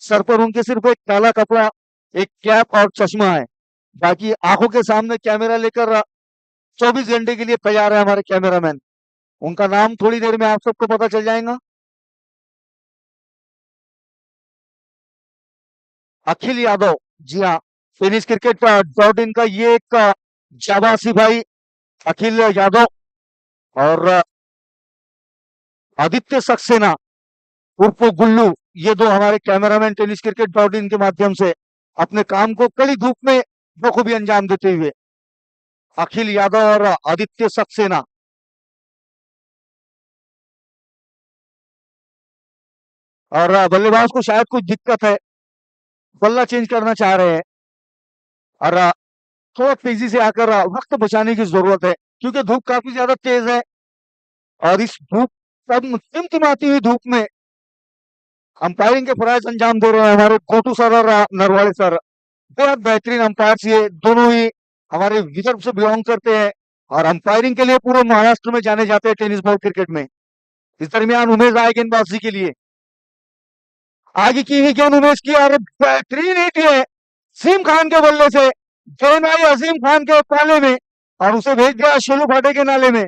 सर पर उनके सिर्फ एक काला कपड़ा, एक कैप और चश्मा है। बाकी आंखों के सामने कैमरा लेकर 24 घंटे के लिए तैयार है हमारे कैमरामैन। उनका नाम थोड़ी देर में आप सबको पता चल जाएगा। अखिल यादव, जी हाँ, फिनिश क्रिकेट डॉट इन का ये एक जाबाजी भाई अखिल यादव और आदित्य सक्सेना उर्फ गुल्लू, ये दो हमारे cameraman tennis cricket dot in के माध्यम से अपने काम को कड़ी धूप में बखूबी अंजाम देते हुए। अखिल यादव और आदित्य सक्सेना। और बल्लेबाज को शायद कुछ दिक्कत है, बल्ला चेंज करना चाह रहे हैं। और थोड़ा तेजी से आकर वक्त बचाने की जरूरत है, क्योंकि धूप काफी ज्यादा तेज है। और इस धूप, तब टिमटिमाती हुई धूप में अंपायरिंग के फराइज अंजाम दे रहे हैं हमारे गोटू सर और नरवाड़े सर। बेहद बेहतरीन अंपायर, ये दोनों ही हमारे विदर्भ से बिलोंग करते हैं और अंपायरिंग के लिए पूरे महाराष्ट्र में जाने जाते हैं टेनिस बॉल क्रिकेट में। इस दरमियान उमेश आए गेंदबाजी के लिए। आगे की ही गेंद उमेश की और बेहतरीन हिट है अजीम खान के बल्ले से। गेंद आई अजीम खान के पाले में और उसे भेज दिया शेलू फाटे के नाले में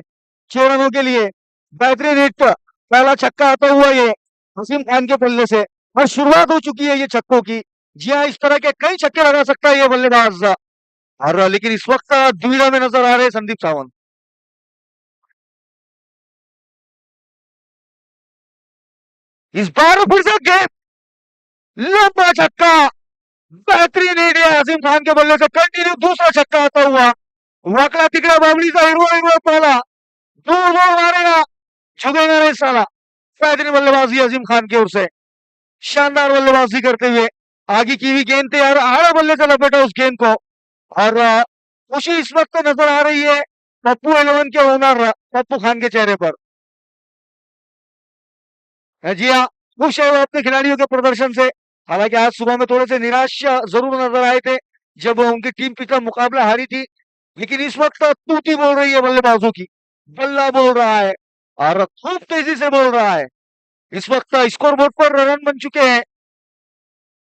6 रनों के लिए। बेहतरीन हिट, पहला छक्का आता हुआ ये अजीम खान के बल्ले से। और शुरुआत हो चुकी है ये छक्कों की। जी हाँ, इस तरह के कई छक्के लगा सकता है ये बल्लेबाज। और लेकिन इस वक्त दुविधा में नजर आ रहे हैं संदीप सावंत। इस बार फिर से गेंद, लंबा छक्का, बेहतरीन हिट है अजीम खान के बल्ले से। कंटिन्यू दूसरा छक्का आता हुआ, वाकड़ा तिकड़ा बावलीचा हिरवा हिरवा पाला, दूर दूर मारेगा, झुकेगा नहीं साला। बेहतरीन बल्लेबाजी अजीम खान की ओर से, शानदार बल्लेबाजी करते हुए आगे की हुई गेंद तैयार, आड़ा बल्ले से लपेटा उस गेंद को। और खुशी इस वक्त नजर आ रही है पप्पू 11 के ओनर पप्पू खान के चेहरे पर। जी हाँ, खुश है वो अपने खिलाड़ियों के प्रदर्शन से। हालांकि आज सुबह में थोड़े से निराश जरूर नजर आए थे जब उनकी टीम पिछला मुकाबला हारी थी। लेकिन इस वक्त तूती बोल रही है बल्लेबाजों की। बल्ला बोल रहा है और खूब तेजी से बोल रहा है। इस वक्त स्कोर बोर्ड पर रन बन चुके हैं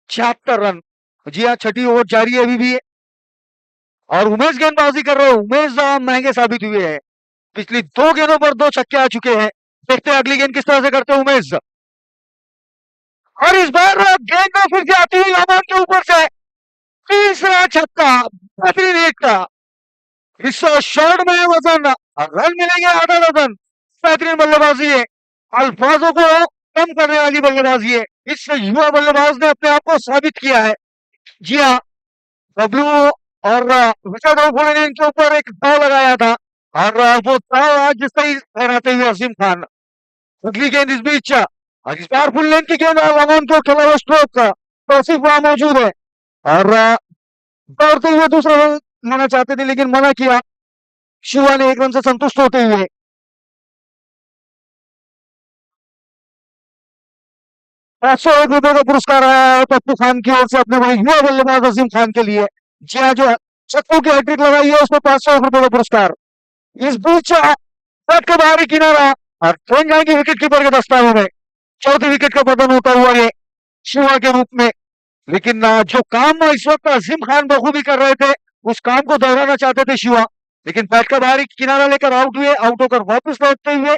76 रन। जी हाँ, छठी ओवर जारी है अभी भी। और उमेश गेंदबाजी कर रहे हैं। उमेश महंगे साबित हुए हैं। पिछली 2 गेंदों पर 2 छक्के आ चुके हैं। देखते हैं अगली गेंद किस तरह से करते हैं उमेश। और इस बार गेंद फिर से आती हुई अमान के ऊपर से तीसरा छक्का, बेहतरीन हिट का। इस शॉट में वजन, रन मिलेंगे आधा डजन। बेहतरीन बल्लेबाजी है, अल्फाजों को कम करने वाली बल्लेबाजी है। इस युवा बल्लेबाज ने अपने आप को साबित किया है। जी हाँ, डब्ल्यू और विकेट ने इनके ऊपर एक दाव लगाया था और वो दाव आज जिस तरह लहराते हुए अजीम खान। अगली गेंद इस बीच, और इस बार फुल लेंथ की गेंद लमन को खेला हुआ स्ट्रोक तौसीफ वहां मौजूद है। और दौड़ते हुए दूसरा रन लेना चाहते थे लेकिन मना किया शिवा ने 1 रन से संतुष्ट होते हुए। 501 रुपए का पुरस्कार आया है पप्पू खान की ओर से अपने भाई युवा बल्लेबाज अजीम खान के लिए। जी हाँ, जो छक्कों की हैट्रिक लगाई है उसमें 501 रुपए का पुरस्कार। इस बीच बैट के बाहरी किनारा और ट्रेन जाएंगे विकेट कीपर के दस्तानों में। चौथी विकेट का पतन होता हुआ ये शिवा के रूप में। लेकिन जो काम इस वक्त अजीम खान बखूबी कर रहे थे उस काम को दोहराना चाहते थे शिवा। लेकिन बैट का बाहरी किनारा लेकर आउट हुए, आउट होकर वापस लौटते हुए।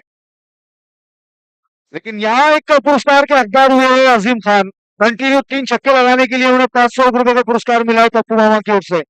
लेकिन यहाँ एक पुरस्कार के हकदार हुए हैं अजीम खान। कंटिन्यू 3 छक्के लगाने के लिए उन्हें 500 रुपए का पुरस्कार मिला है पप्पू मामा की ओर से।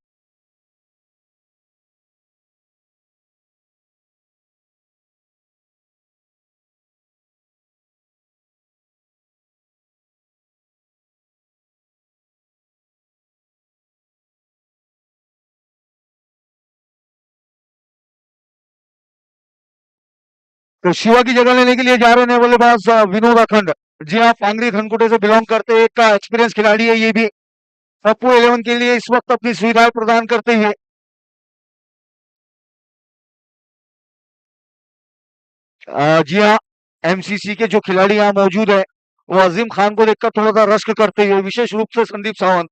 तो शिवा की जगह लेने के लिए जा रहे हैं बल्लेबाज विनोद अखंड। जी हाँ, पांगरी खनकुटे से बिलोंग करते एक एक्सपीरियंस खिलाड़ी है ये भी। पप्पू 11 के लिए इस वक्त अपनी सुविधाएं प्रदान करते हुए जी हाँ, एमसीसी के जो खिलाड़ी यहाँ मौजूद है वो अजीम खान को देखकर थोड़ा सा रश्क करते हुए, विशेष रूप से संदीप सावंत,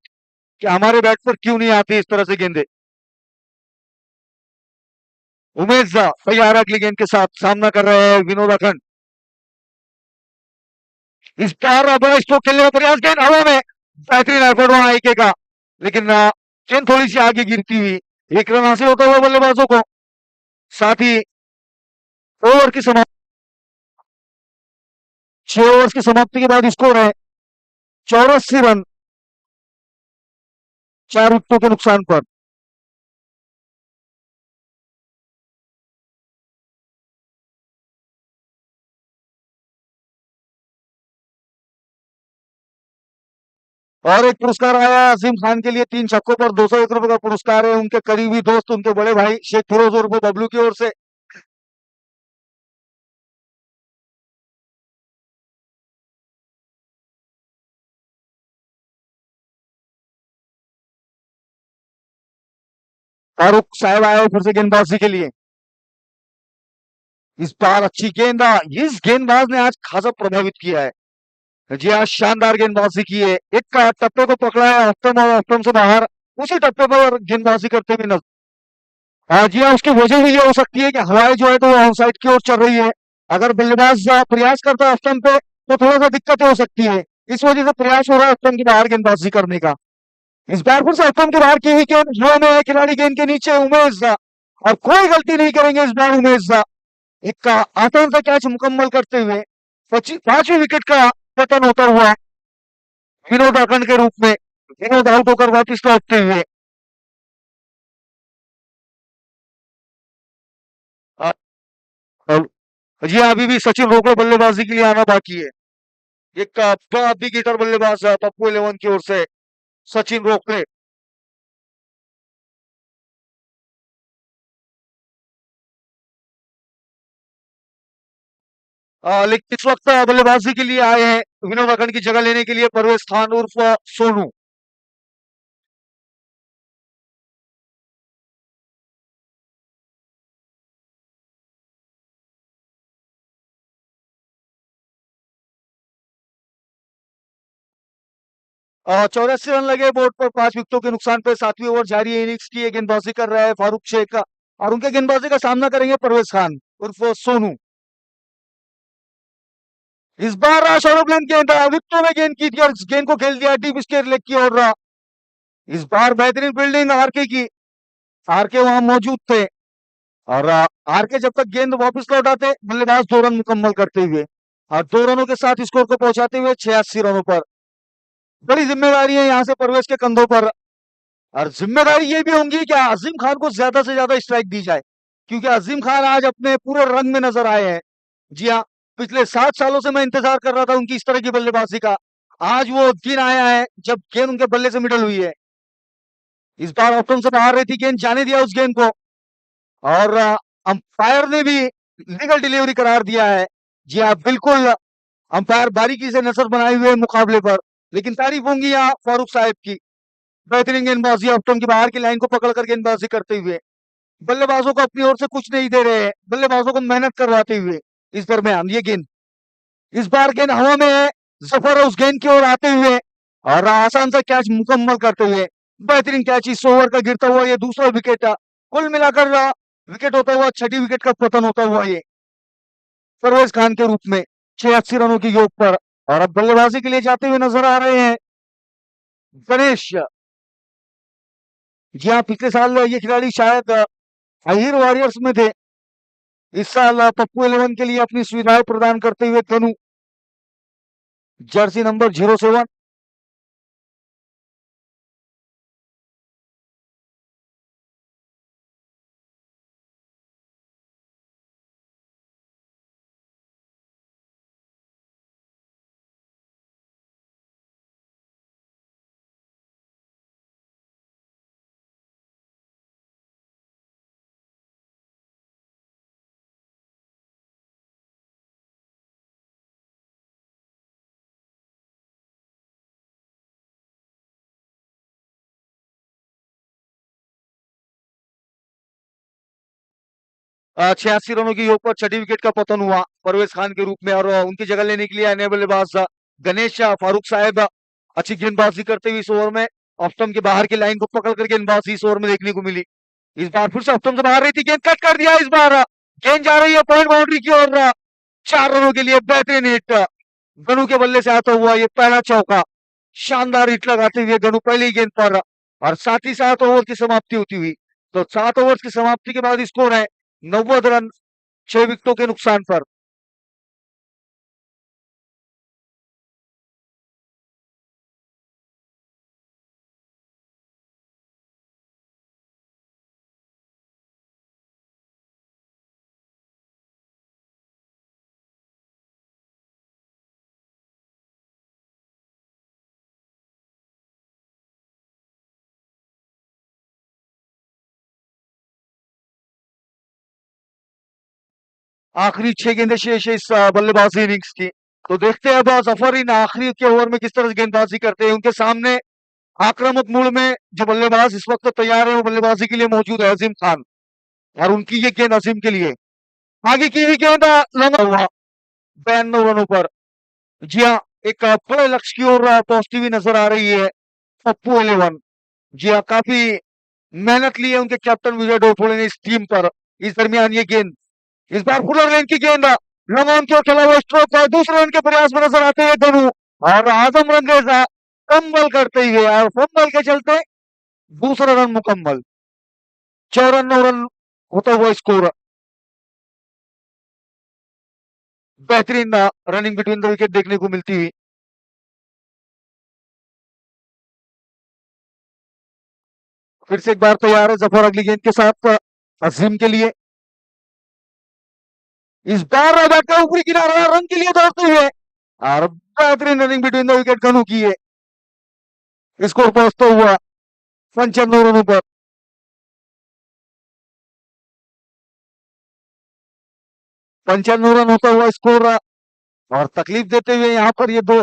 कि हमारे बैट पर क्यों नहीं आती इस तरह से गेंदें। उमेश झा तैयार अगली गेंद के साथ सामना कर रहे हैं विनोद अखंड। इस बार बड़ा स्ट्रोक खेलने का प्रयास, गेंद हवा में, बेहतरीन एफर्ट वहां एके का, लेकिन गेंद थोड़ी सी आगे गिरती हुई। एक रन हासिल होता हुआ बल्लेबाजों को, साथ ही ओवर की समाप्ति, 6 ओवर की समाप्ति के बाद स्कोर है 84 रन 4 विकेटों के नुकसान पर। और एक पुरस्कार आया है अजीम खान के लिए, 3 छक्कों पर 201 रुपए का पुरस्कार है उनके करीबी दोस्त, उनके बड़े भाई शेख फिरोज उर्फ बबलू की ओर से। फारूक साहब आए फिर से गेंदबाजी के लिए। इस बार अच्छी गेंद, इस गेंदबाज ने आज खासा प्रभावित किया है। जी हाँ, शानदार गेंदबाजी की है, एक का टप्पे को पकड़ा है ऑप्टम और ऑप्टम से बाहर, उसी टप्पे पर गेंदबाजी करते हुए नजर। हाँ जी हाँ, उसकी वजह भी ये हो सकती है कि हवाएं जो है तो ऑन साइड की ओर चल रही है। अगर बल्लेबाज प्रयास करता है ऑप्टम पे तो थोड़ा सा दिक्कतें हो सकती है, इस वजह से प्रयास हो रहा है ऑप्टम के बाहर गेंदबाजी करने का। इस बार फिर से ऑप्टम के बाहर की हुई गेंद हवा में है, खिलाड़ी गेंद के नीचे उमेश झा, और कोई गलती नहीं करेंगे इस बार उमेश झा। एक का आसान सा कैच मुकम्मल करते हुए 5वीं विकेट का पतन होता हुआ विनोद अखंड के रूप में, विनोद आउट होकर वापिस लौटते हुए। अ- और जी हाँ, अभी भी सचिन रोकड़े बल्लेबाजी के लिए आना बाकी है। एक विकेटर बल्लेबाज पप्पू 11 की ओर से सचिन रोकड़े। लेकिन इस वक्त बल्लेबाजी के लिए आए हैं विनोद अखंड की जगह लेने के लिए परवेज खान उर्फ सोनू। और 84 रन लगे बोर्ड पर 5 विकेटों के नुकसान पे, 7वीं ओवर जारी है इनिंग्स की, ये गेंदबाजी कर रहा है फारूक शेख का, और उनके गेंदबाजी का सामना करेंगे परवेज खान उर्फ सोनू। इस बार शाहरुख खान गेंद विकेटों में गेंद की थी और इस गेंद को खेल दिया डीप स्क्वायर लेग की ओर। इस बार बेहतरीन फील्डिंग आरके की, आरके वहां मौजूद थे, और आरके जब तक गेंद वापस लौट आते बल्लेबाज 2 रन मुकम्मल करते हुए, और 2 रनों के साथ स्कोर को पहुंचाते हुए 86 रनों पर। बड़ी जिम्मेदारी है यहाँ से परवेज के कंधों पर, और जिम्मेदारी ये भी होंगी कि अजीम खान को ज्यादा से ज्यादा स्ट्राइक दी जाए, क्योंकि अजीम खान आज अपने पूरे रंग में नजर आए हैं। जी हाँ, पिछले 7 सालों से मैं इंतजार कर रहा था उनकी इस तरह की बल्लेबाजी का, आज वो दिन आया है जब गेंद उनके बल्ले से मिडल हुई है। इस बार ऑप्शन से बाहर रही थी गेंद, जाने दिया उस गेंद को, और अंपायर ने भी लीगल डिलीवरी करार दिया है। जी हाँ, बिल्कुल, अंपायर बारीकी से नजर बनाए हुए मुकाबले पर, लेकिन तारीफ होंगी यहाँ फारूक साहब की, बेहतरीन गेंदबाजी, ऑप्टन की बाहर की लाइन को पकड़कर गेंदबाजी करते हुए, बल्लेबाजों को अपनी ओर से कुछ नहीं दे रहे हैं, बल्लेबाजों को मेहनत करवाते हुए। इस दरमियान ये गेंद, इस बार गेंद हवा में है, जफर उस गेंद की ओर आते हुए और आसान सा कैच मुकम्मल करते हुए, बेहतरीन कैच, इस ओवर का गिरता हुआ ये दूसरा विकेट, कुल मिलाकर विकेट होता हुआ 6ठी विकेट का पतन होता हुआ ये परवेज खान के रूप में 86 रनों की योग पर। और अब बल्लेबाजी के लिए जाते हुए नजर आ रहे हैं गणेश। जी हाँ, पिछले साल ये खिलाड़ी शायद अहिर वॉरियर्स में थे, इस साल पप्पू 11 के लिए अपनी सुविधाएं प्रदान करते हुए धनु, जर्सी नंबर 07। छियासी रनों की योग पर छठी विकेट का पतन हुआ परवेज खान के रूप में, और उनकी जगह लेने के लिए आए नए बल्लेबाज गणेश फारूक साहब अच्छी गेंदबाजी करते हुए इस ओवर में ऑफ स्टंप के बाहर की लाइन को पकड़ कर गेंदबाजी इस ओवर में देखने को मिली। इस बार फिर से ऑफ स्टंप से बाहर रही थी, गेंद कट कर दिया। इस बार गेंद जा रही है पॉइंट बाउंड्री की ओर। 4 रनों के लिए बेहतरीन हिट गनु के बल्ले से आता हुआ ये पहला चौका। शानदार हिट लगाते हुए गनु पहली गेंद पर, और साथ ही साथ ओवर की समाप्ति होती हुई। तो 7 ओवर की समाप्ति के बाद स्कोर है 90 रन 6 विकेटों के नुकसान पर। आखिरी 6 गेंदें शेष है इस बल्लेबाजी इनिंग्स की। तो देखते हैं अब जफर इन आखिरी के ओवर में किस तरह से गेंदबाजी करते हैं। उनके सामने आक्रामक मूड में जो बल्लेबाज इस वक्त तैयार है वो बल्लेबाजी के लिए मौजूद है अजीम खान, और उनकी ये गेंद अजीम के लिए आगे की हुई गेंद लंबा हुआ 92 रनों पर। जी हाँ, एक बड़े लक्ष्य की ओर पहुंचती हुई नजर आ रही है पप्पू 11। जी हाँ, काफी मेहनत ली है उनके कैप्टन विजय डोफोले ने इस टीम पर। इस दरमियान ये गेंद इस बार फुलर लेन की गेंद लॉन्ग की ओर खेला हुआ स्ट्रोक है, दूसरे रन के प्रयास में नजर आते हैं धनु, और आजम रंगरेजा कम्बल करते हुए और फंबल के चलते दूसरा रन मुकम्मल। 54 रन होता हुआ स्कोर। बेहतरीन रनिंग बिटवीन द विकेट देखने को मिलती हुई। फिर से एक बार तैयार है जफर अगली गेंद के साथ अजीम के लिए। इस बार बैट का ऊपरी किनारा रन के लिए दौड़ते हुए, और बेहतरीन रनिंग बिटवीन द विकेट गनु की है। स्कोर पहुंचता हुआ 95 रनों पर। 95 रन होता हुआ स्कोर, और तकलीफ देते हुए यहाँ पर ये दो,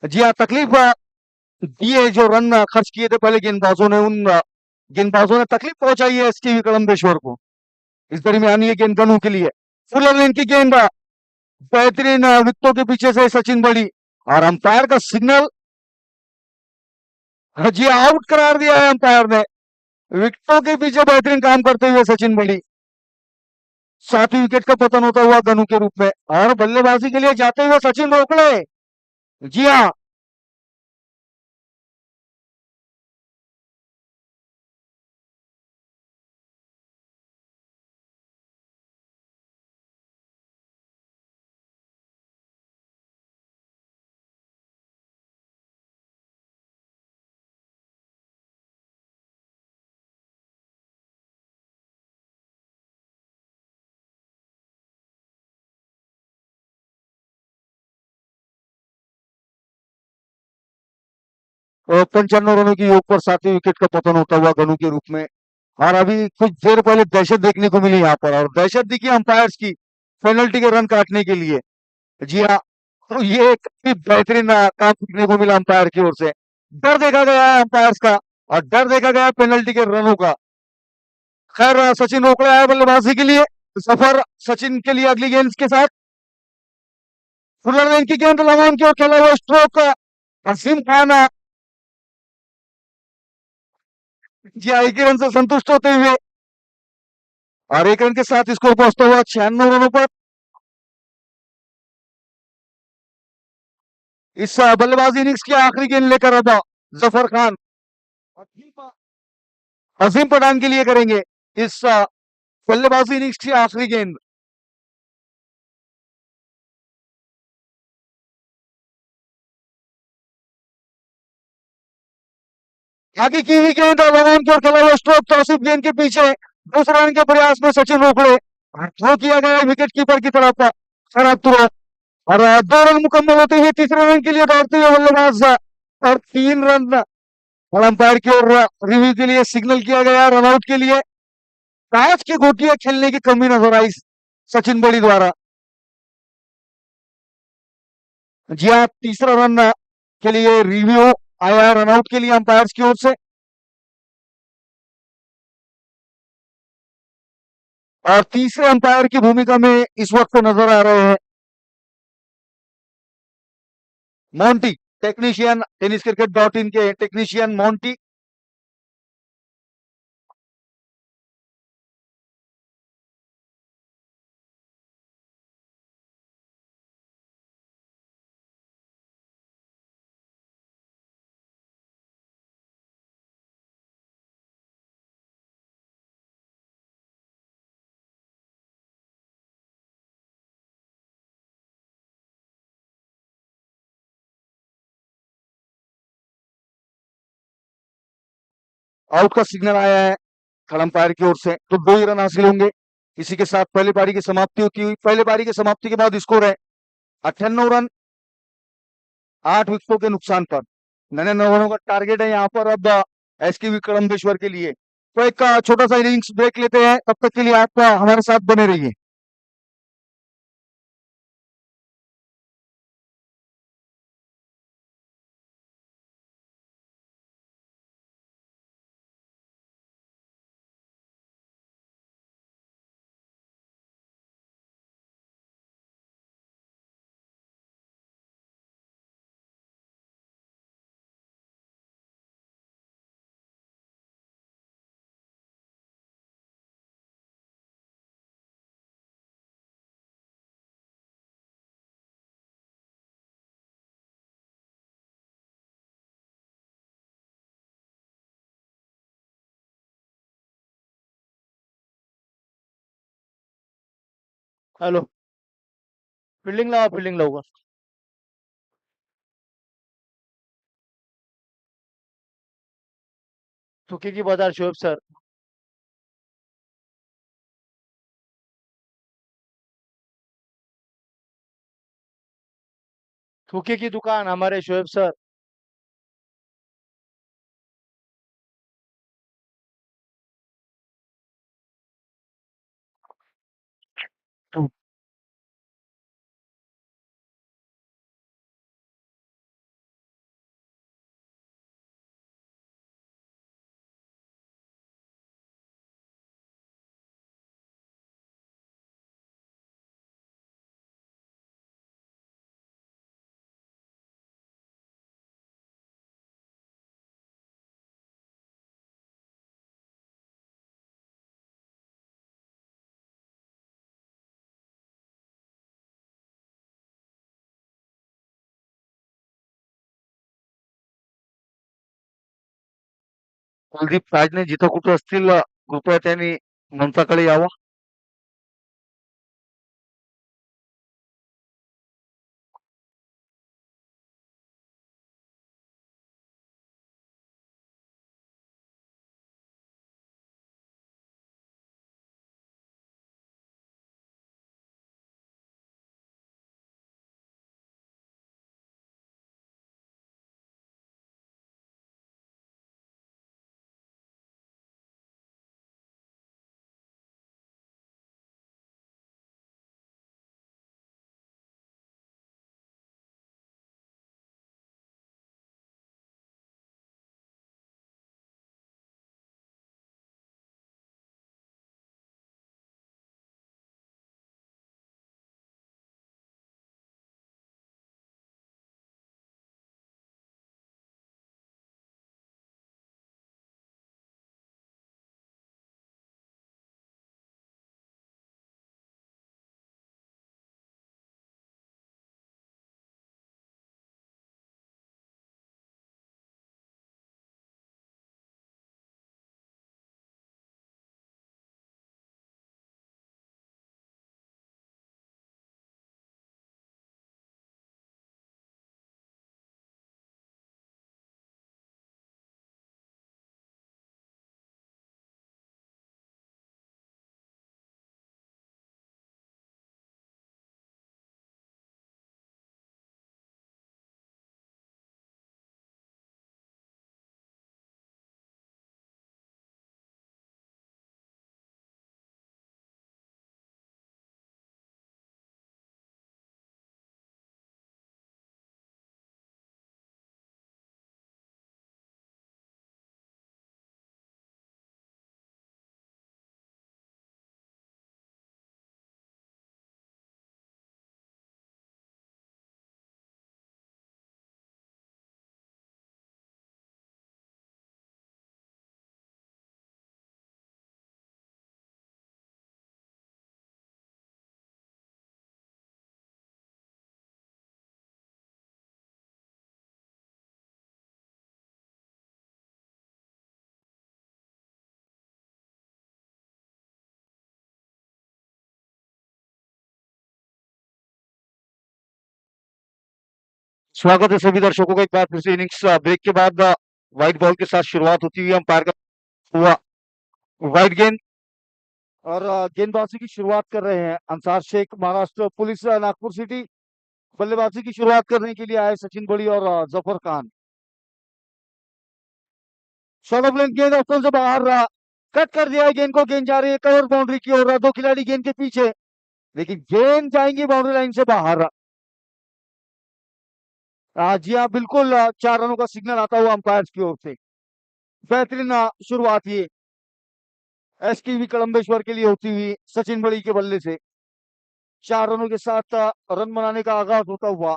जी हाँ, तकलीफ दिए जो रन खर्च किए थे पहले गेंदबाजों ने, उन गेंदबाजों ने तकलीफ पहुंचाई है एसटीवी कलम्बेश्वर को। इस दरमियान ये गेंद गनु के लिए फुलर लेन की गेंद बेहतरीन विकेटों के पीछे से सचिन बड़ी, और अंपायर का सिग्नल जी आउट करार दिया है अंपायर ने। विकेटों के पीछे बेहतरीन काम करते हुए सचिन बड़ी। 7वीं विकेट का पतन होता हुआ गनु के रूप में, और बल्लेबाजी के लिए जाते हुए सचिन रोकड़े। जी हाँ, और 95 रनों की योग पर 7वीं विकेट का पतन होता हुआ गनु के रूप में। और अभी कुछ देर पहले दहशत देखने को मिली यहाँ पर, और दहशत दिखी अंपायर्स की पेनल्टी के रन काटने के लिए। जी हाँ, तो ये काफी बेहतरीन काम देखने को मिला अंपायर की ओर से। डर देखा गया है अंपायर्स का, और डर देखा गया है पेनल्टी के रनों का। खैर सचिन रोकड़े आए बल्लेबाजी के लिए। सफर सचिन के लिए अगली गेंद के साथ फुलर लेन की गेंद लॉन्ग की ओर खेला हुआ स्ट्रोक असीम खान जी हाँ, 1 ही रन से संतुष्ट होते हुए, और 1 रन के साथ स्कोर पहुंचता हुआ 96 रनों पर। इस बल्लेबाजी इनिंग्स की आखिरी गेंद लेकर अब जफर खान अजीम पठान के लिए करेंगे इस बल्लेबाजी इनिंग्स की आखिरी गेंद। आगे की हुई गेंद लॉन्ग की ओर खेला हुआ स्ट्रोक तौसीफ गेंद के पीछे, दूसरे रन के प्रयास में सचिन रोकड़े, और थ्रो किया गया विकेट कीपर की तरफ खराब थ्रो, और 2 रन मुकम्मल होते हुए तीसरे रन के लिए दौड़ते हुए बल्लेबाज, और 3 रन, और अंपायर की ओर रिव्यू के लिए सिग्नल किया गया रनआउट के लिए। कांच की गोटियां खेलने की कमी नजर आई सचिन बड़ी द्वारा। जी हाँ, तीसरा रन के लिए रिव्यू आया रनआउट के लिए अंपायर की ओर से। और तीसरे अंपायर की भूमिका में इस वक्त नजर आ रहे हैं Monty, technician, tennis cricket dot in के टेक्नीशियन मोंटी। आउट का सिग्नल आया है थर्ड अंपायर की ओर से, तो 2 ही रन हासिल होंगे। इसी के साथ पहली पारी की समाप्ति होती हुई, पहली पारी की समाप्ति के बाद स्कोर है 98 रन 8 विकेटों के नुकसान पर। 99 रनों का टारगेट है यहाँ पर अब एस के विक्रमेश्वर के लिए। तो एक छोटा सा इनिंग्स ब्रेक लेते हैं, तब तक के लिए आप हमारे साथ बने रहिए। हॅलो, फिल्डिंग लवकर. चुकी की बाजार शोएब सर. थूके की दुकान हमारे शोएब सर. कुलदीप राजने जिथं कुठं असतील कृपया त्यांनी मंचाकडे यावं. स्वागत है सभी दर्शकों का एक बार फिर से इनिंग्स ब्रेक के बाद व्हाइट बॉल के साथ शुरुआत होती हुई अंपायर का हुआ व्हाइट गेंद और गेंदबाजी की शुरुआत कर रहे हैं अंसार शेख महाराष्ट्र पुलिस नागपुर सिटी। बल्लेबाजी की शुरुआत करने के लिए आए सचिन बड़ी और Zafar Khan. Short of length गेंद ऑप्शन से बाहर रहा, कट कर दिया है गेंद को, गेंद जा रही है कवर बाउंड्री की ओर, दो खिलाड़ी गेंद के पीछे लेकिन गेंद जाएंगी बाउंड्री लाइन से बाहर। जी हाँ बिल्कुल, 4 रनों का सिग्नल आता हुआ अंपायर की ओर से। बेहतरीन शुरुआत ये एसटीवी कलम्बेश्वर के लिए होती हुई सचिन बड़ी के बल्ले से 4 रनों के साथ रन बनाने का आगाज होता हुआ।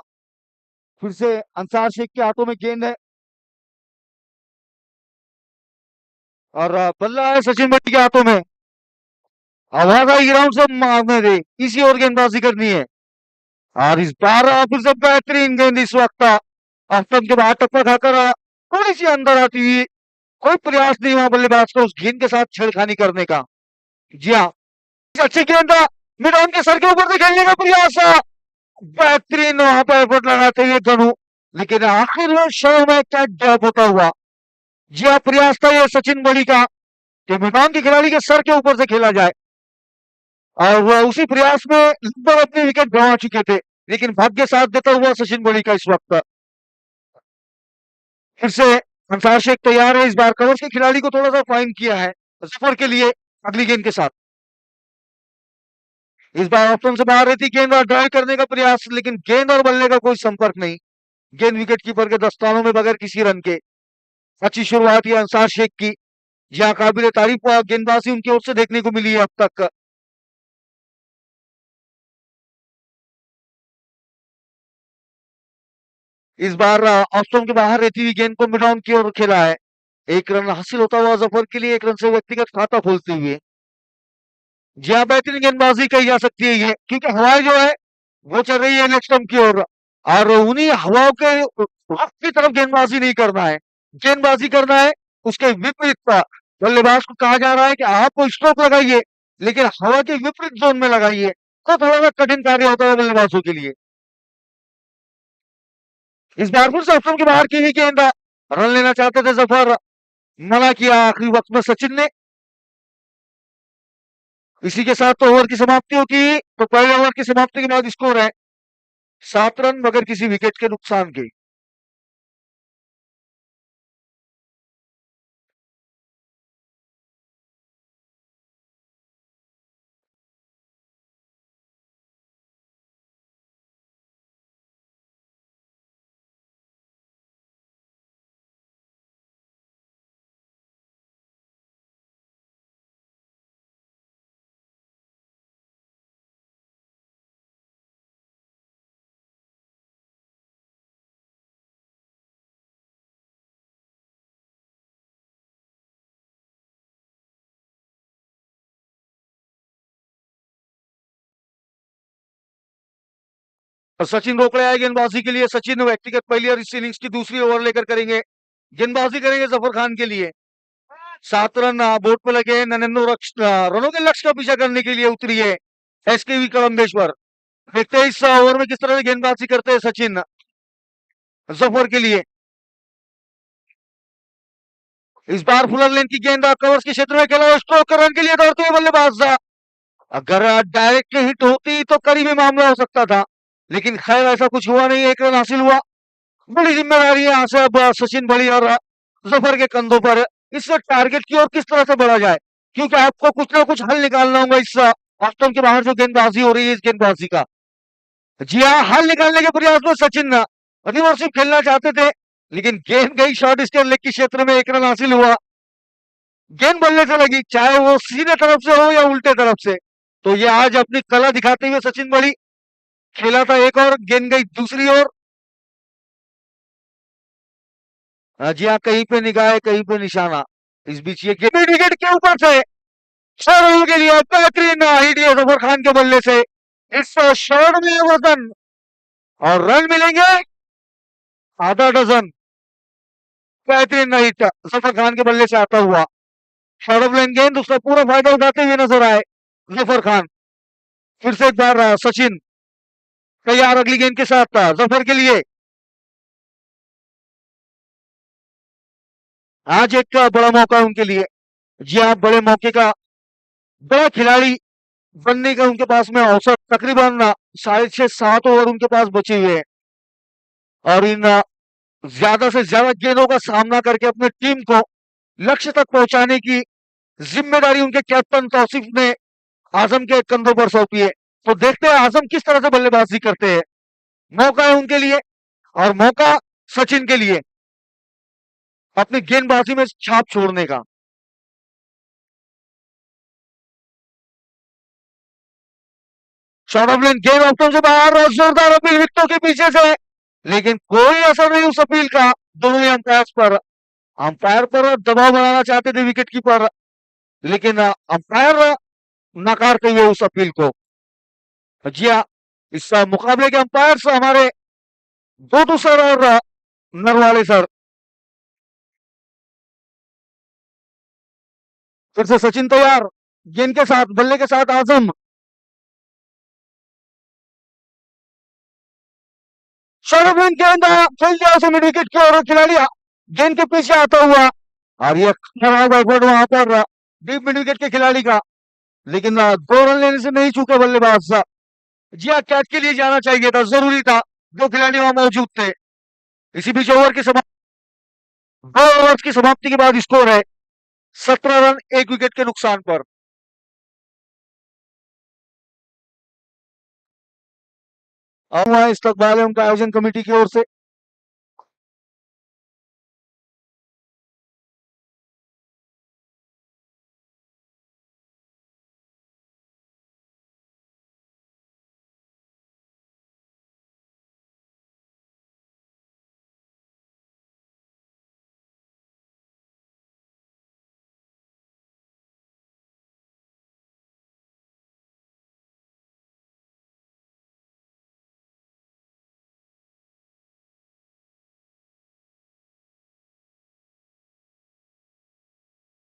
फिर से अंसार शेख के हाथों में गेंद है और बल्ला है सचिन बड़ी के हाथों में। आवाज आई ग्राउंड से मारने दे, इसी और गेंदबाजी करनी है। और इस बार फिर से बेहतरीन गेंद इस वक्त आफ्टन के बाहर टप्पा खाकर थोड़ी सी अंदर आती हुई। कोई प्रयास नहीं हुआ बल्लेबाज को उस गेंद के साथ छेड़खानी करने का। जी हाँ, अच्छी गेंद मिड ऑन के सर के ऊपर से खेलने का प्रयास, बेहतरीन वहां पर एफर्ट लगाते हुए धनु, लेकिन आखिर में शो में क्या ड्रॉप होता हुआ। जी हाँ, प्रयास था ये सचिन बड़ी का कि मिड ऑन के खिलाड़ी के सर के ऊपर से खेला जाए और वह उसी प्रयास में लगभग अपनी विकेट गंवा चुके थे, लेकिन भाग्य साथ देता हुआ सचिन बड़ी का इस वक्त। फिर से अंसार शेख तैयार है, इस बार कवर्स के खिलाड़ी को थोड़ा सा फाइन किया है जफर के लिए अगली गेंद के साथ। इस बार ऑप्शन से बाहर रहती गेंद और ड्राइव करने का प्रयास, लेकिन गेंद और बल्ले का कोई संपर्क नहीं। गेंद विकेट कीपर के दस्तानों में बगैर किसी रन के। अच्छी शुरुआत है अंसार शेख की, जहां काबिल तारीफ गेंदबाजी उनकी ओर से देखने को मिली है अब तक। इस बार ऑप्शन के बाहर रहती हुई गेंद को मिड ऑन की ओर खेला है। 1 रन हासिल होता हुआ जफर के लिए, 1 रन से व्यक्तिगत खाता खोलते हुए। जी हाँ, बेहतरीन गेंदबाजी कही जा सकती है ये, क्योंकि हवाएं जो है वो चल रही है नेक्स्ट स्टंप की ओर और उन्हीं हवाओं के रुख की तरफ गेंदबाजी नहीं करना है, गेंदबाजी करना है उसके विपरीत। बल्लेबाज को कहा जा रहा है कि आप स्ट्रोक लगाइए लेकिन हवा के विपरीत जोन में लगाइए, तो थोड़ा सा कठिन कार्य होता है बल्लेबाजों के लिए। इस बार फिर से ऑप्शन के बाहर की हुई गेंद, रन लेना चाहते थे जफर, मना किया आखिरी वक्त में सचिन ने। इसी के साथ तो ओवर की समाप्ति होगी, तो पहले ओवर की समाप्ति के बाद स्कोर है 7 रन बगैर किसी विकेट के नुकसान के। और सचिन रोकड़े आए गेंदबाजी के लिए। सचिन व्यक्तिगत पहली और इस इनिंग्स की दूसरी ओवर लेकर करेंगे, गेंदबाजी करेंगे जफर खान के लिए। 7 रन बोर्ड पे लगे, 99 रनों के लक्ष्य का पीछा करने के लिए उतरी है एसकेवी कलम्बेश्वर। देखते हैं इस ओवर में किस तरह से गेंदबाजी करते हैं सचिन जफर के लिए। इस बार फुलर लेन की गेंद कवर्स के क्षेत्र में खेला, स्ट्रोक कर रन के लिए दौड़ते हुए बल्लेबाज। अगर डायरेक्ट हिट होती तो करीबी मामला हो सकता था, लेकिन खैर ऐसा कुछ हुआ नहीं, 1 रन हासिल हुआ। बड़ी जिम्मेदारी है यहाँ से अब सचिन बड़ी और जफर के कंधों पर इस टारगेट की ओर किस तरह से बढ़ा जाए, क्योंकि आपको कुछ ना कुछ हल निकालना होगा इस ऑप्शन के बाहर जो गेंदबाजी हो रही है इस गेंदबाजी का। जी हाँ, हल निकालने के प्रयास में सचिन रिवर्सिव खेलना चाहते थे, लेकिन गेंद गई शॉर्ट स्टेयर लेग के क्षेत्र में, 1 रन हासिल हुआ। गेंद बल्ले से लगी, चाहे वो सीधे तरफ से हो या उल्टे तरफ से। तो ये आज अपनी कला दिखाते हुए सचिन बड़ी खेला था एक और, गेंद गई दूसरी ओर। जी हाँ, कहीं पे निगाह कहीं पे निशाना। इस बीच ये गेंद विकेट के ऊपर से 6 रनों के लिए बेहतरीन हिट है जफर खान के बल्ले से। इस शॉट में वजन और रन मिलेंगे आधा डजन। बेहतरीन हिट जफर खान के बल्ले से आता हुआ, शॉर्ट ऑफ लेन गेंद, उसका पूरा फायदा उठाते हुए नजर आए जफर खान। फिर से एक बार सचिन तैयार अगली गेंद के साथ जफर के लिए। आज एक बड़ा मौका है उनके लिए। जी हाँ, बड़े मौके का बड़ा खिलाड़ी बनने का उनके पास में औसत तकरीबन 6.5-7 ओवर उनके पास बचे हुए हैं और इन ज्यादा से ज्यादा गेंदों का सामना करके अपने टीम को लक्ष्य तक पहुंचाने की जिम्मेदारी उनके कैप्टन तौसीफ ने आजम के कंधों पर सौंपी है। तो देखते हैं आजम किस तरह से बल्लेबाजी करते हैं। मौका है उनके लिए और मौका सचिन के लिए अपनी गेंदबाजी में छाप छोड़ने का। शॉर्ट ऑफ लेन गेंद ऑप्शन से बाहर और जोरदार अपील विकेटों के पीछे से, लेकिन कोई असर नहीं उस अपील का दोनों ही अंपायर पर। अंपायर पर दबाव बनाना चाहते थे विकेट कीपर, लेकिन अंपायर नकारते हुए उस अपील को। जी हाँ, इस मुकाबले के अंपायर हमारे दो सर और नरवाले सर। फिर से सचिन तैयार, गेंद के साथ बल्ले के साथ आजम। शॉर्ट गेंद खेल दिया उसे मिड विकेट की ओर, खिलाड़ी गेंद के पीछे आता हुआ और ये खराब एफर्ट वहां पर डीप मिड विकेट के खिलाड़ी का, लेकिन 2 रन लेने से नहीं चूके बल्लेबाज। जी हाँ, कैच के लिए जाना चाहिए था, जरूरी था। 2 खिलाड़ी वहां मौजूद थे। इसी बीच ओवर की समाप्ति, 2 ओवर की समाप्ति के बाद स्कोर है 17 रन 1 विकेट के नुकसान पर। अब वहां इस्तकबाल है उनका आयोजन कमेटी की ओर से।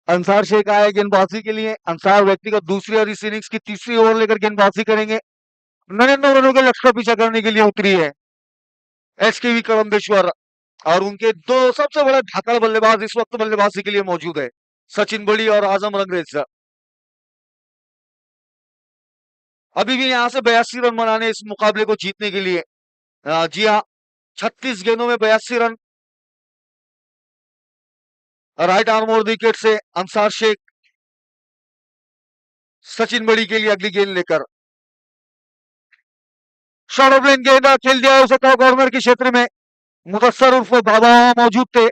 अंसार शेख आए गेंदबाजी के लिए। अंसार व्यक्तिगत दूसरी और इस इनिंग्स की तीसरी ओवर लेकर गेंदबाजी करेंगे। 99 रनों के लक्ष्य का पीछा करने के लिए उतरी है एसकेवी करमदेश्वर और उनके दो सबसे बड़े धाकड़ बल्लेबाज इस वक्त बल्लेबाजी के लिए मौजूद है, सचिन बड़ी और आजम रंगरेज। अभी भी यहां से 82 रन बनाने इस मुकाबले को जीतने के लिए। जी हाँ, 36 गेंदों में 82 रन। राइट आर्म और विकेट से अंसार शेख सचिन बड़ी के लिए अगली गेंद लेकर। शॉर्ट ऑफ लेन गेंद खेल दिया उसे कॉर्नर के क्षेत्र में। मुदस्सर उर्फ बाबा मौजूद थे।